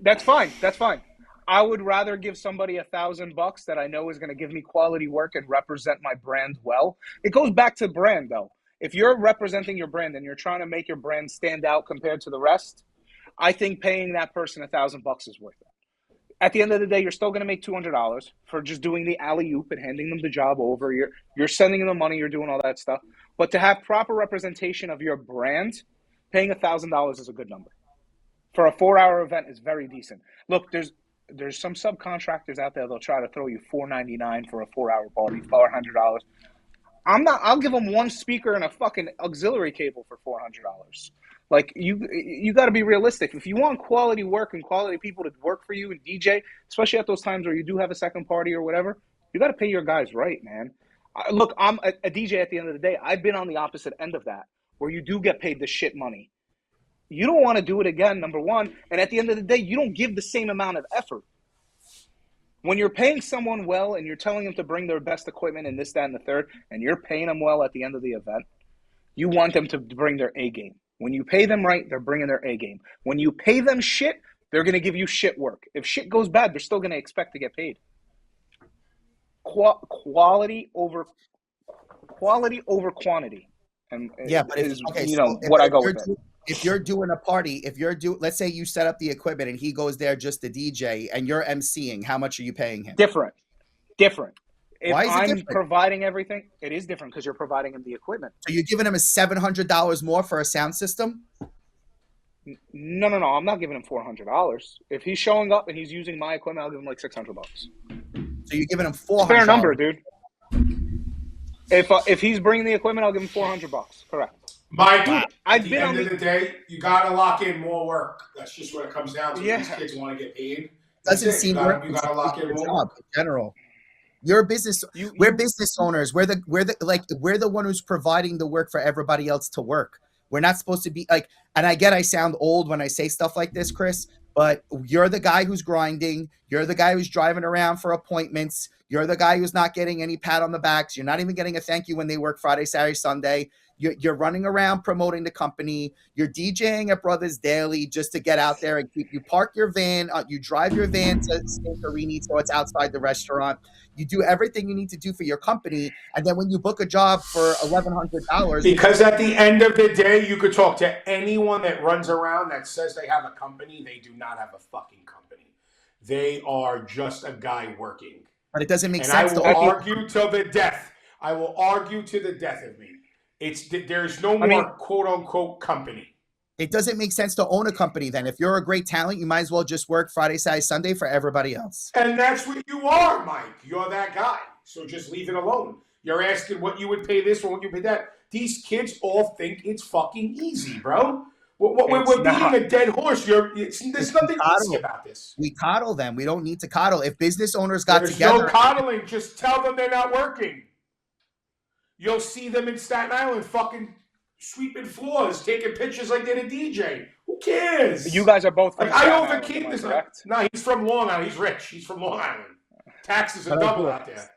That's fine. That's fine. I would rather give somebody $1,000 that I know is going to give me quality work and represent my brand well. It goes back to brand, though. If you're representing your brand and you're trying to make your brand stand out compared to the rest, I think paying that person $1,000 is worth it. At the end of the day, you're still going to make $200 for just doing the alley-oop and handing them the job over. You're sending them the money. You're doing all that stuff. But to have proper representation of your brand, paying $1,000 is a good number. For a 4-hour event is very decent. Look, there's some subcontractors out there. They'll try to throw you $499 for a 4-hour party, $400. I'll give them one speaker and a fucking auxiliary cable for $400. Like, you got to be realistic. If you want quality work and quality people to work for you and DJ, especially at those times where you do have a second party or whatever, you got to pay your guys right, man. Look, I'm a DJ at the end of the day. I've been on the opposite end of that, where you do get paid the shit money. You don't want to do it again, number one. And at the end of the day, you don't give the same amount of effort. When you're paying someone well and you're telling them to bring their best equipment and this, that, and the third, and you're paying them well at the end of the event, you want them to bring their A game. When you pay them right, they're bringing their A game. When you pay them shit, they're going to give you shit work. If shit goes bad, they're still going to expect to get paid. Quality over quantity. And yeah, but what I go with it. If you're doing a party, let's say you set up the equipment and he goes there just to DJ and you're emceeing, how much are you paying him? Different. If Why is it I'm different? providing everything, it is different because you're providing him the equipment. So you're giving him $700 more for a sound system? No. I'm not giving him $400. If he's showing up and he's using my equipment, I'll give him like $600. So you're giving him $400. Fair number, dude. If he's bringing the equipment, I'll give him $400. Correct. Mike, at the end of the day, you got to lock in more work. That's just what it comes down to. Yeah. These kids want to get paid. Doesn't seem you got to lock in more job in general. You're a business. We're business owners. We're the one who's providing the work for everybody else to work. We're not supposed to be like. And I sound old when I say stuff like this, Chris. But you're the guy who's grinding. You're the guy who's driving around for appointments. You're the guy who's not getting any pat on the backs. You're not even getting a thank you when they work Friday, Saturday, Sunday. You're running around promoting the company. You're DJing at Brothers Daily just to get out there and you park your van. You drive your van to Santorini so it's outside the restaurant. You do everything you need to do for your company. And then when you book a job for $1,100. Because at the end of the day, you could talk to anyone that runs around that says they have a company. They do not have a fucking company. They are just a guy working. But it doesn't make sense. And I will argue to the death. I will argue to the death of me. There's no more quote unquote company. It doesn't make sense to own a company then. If you're a great talent, you might as well just work Friday, Saturday, Sunday for everybody else. And that's what you are, Mike. You're that guy. So just leave it alone. You're asking what you would pay this or what you would pay that. These kids all think it's fucking easy, bro. We're beating a dead horse. There's nothing easy about this. We coddle them. We don't need to coddle. If business owners got There's together, no coddling. Just tell them they're not working. You'll see them in Staten Island fucking sweeping floors, taking pictures like they're a DJ. Who cares? You guys are both from like, Staten I Island, overcame am I this. correct? No, he's from Long Island. He's rich. He's from Long Island. Taxes are double out there.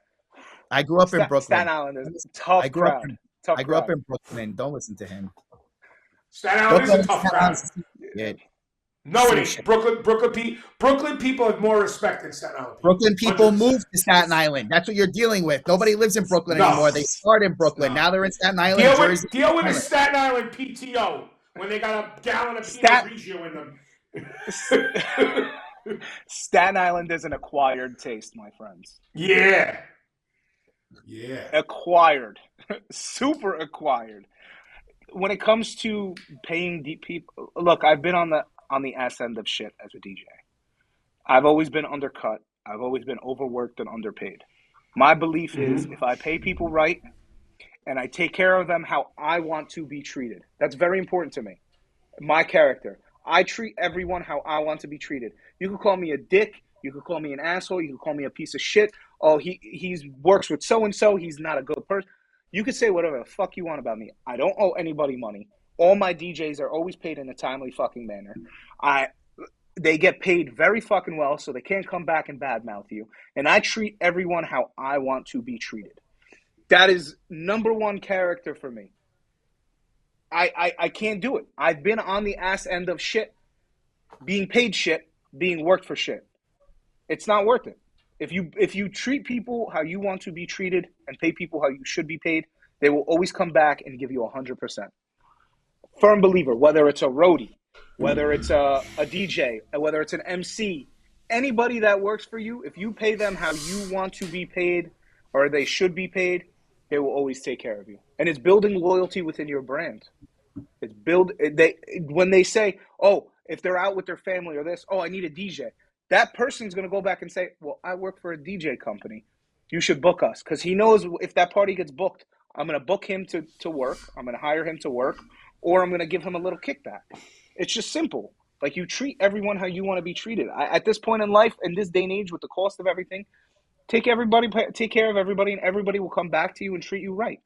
I grew up in Brooklyn. Staten Island is a tough crowd. I grew up in Brooklyn. Don't listen to him. Staten Island is a tough crowd. Yeah. No, it ain't. Brooklyn people have more respect than Staten Island people. Brooklyn people 100%. Moved to Staten Island. That's what you're dealing with. Nobody lives in Brooklyn anymore. They start in Brooklyn. Now they're in Staten Island. Deal with the Staten Island PTO when they got a gallon of Pinot Grigio in them. Staten Island is an acquired taste, my friends. Yeah. Acquired. Super acquired. When it comes to paying people, look, I've been on the ass end of shit as a DJ. I've always been undercut. I've always been overworked and underpaid. My belief is if I pay people right and I take care of them how I want to be treated, that's very important to me. My character. I treat everyone how I want to be treated. You could call me a dick. You could call me an asshole. You could call me a piece of shit. Oh, he works with so-and-so. He's not a good person. You could say whatever the fuck you want about me. I don't owe anybody money. All my DJs are always paid in a timely fucking manner. They get paid very fucking well, so they can't come back and badmouth you. And I treat everyone how I want to be treated. That is number one character for me. I can't do it. I've been on the ass end of shit, being paid shit, being worked for shit. It's not worth it. If you treat people how you want to be treated and pay people how you should be paid, they will always come back and give you 100%. Firm believer, whether it's a roadie, whether it's a DJ, whether it's an MC, anybody that works for you, if you pay them how you want to be paid or they should be paid, they will always take care of you. And it's building loyalty within your brand. When they say, oh, if they're out with their family or this, oh, I need a DJ. That person's going to go back and say, well, I work for a DJ company. You should book us. Because he knows if that party gets booked, I'm going to book him to work. I'm going to hire him to work. Or I'm going to give him a little kickback. It's just simple. Like, you treat everyone how you want to be treated. At this point in life, in this day and age, with the cost of everything, take care of everybody, and everybody will come back to you and treat you right.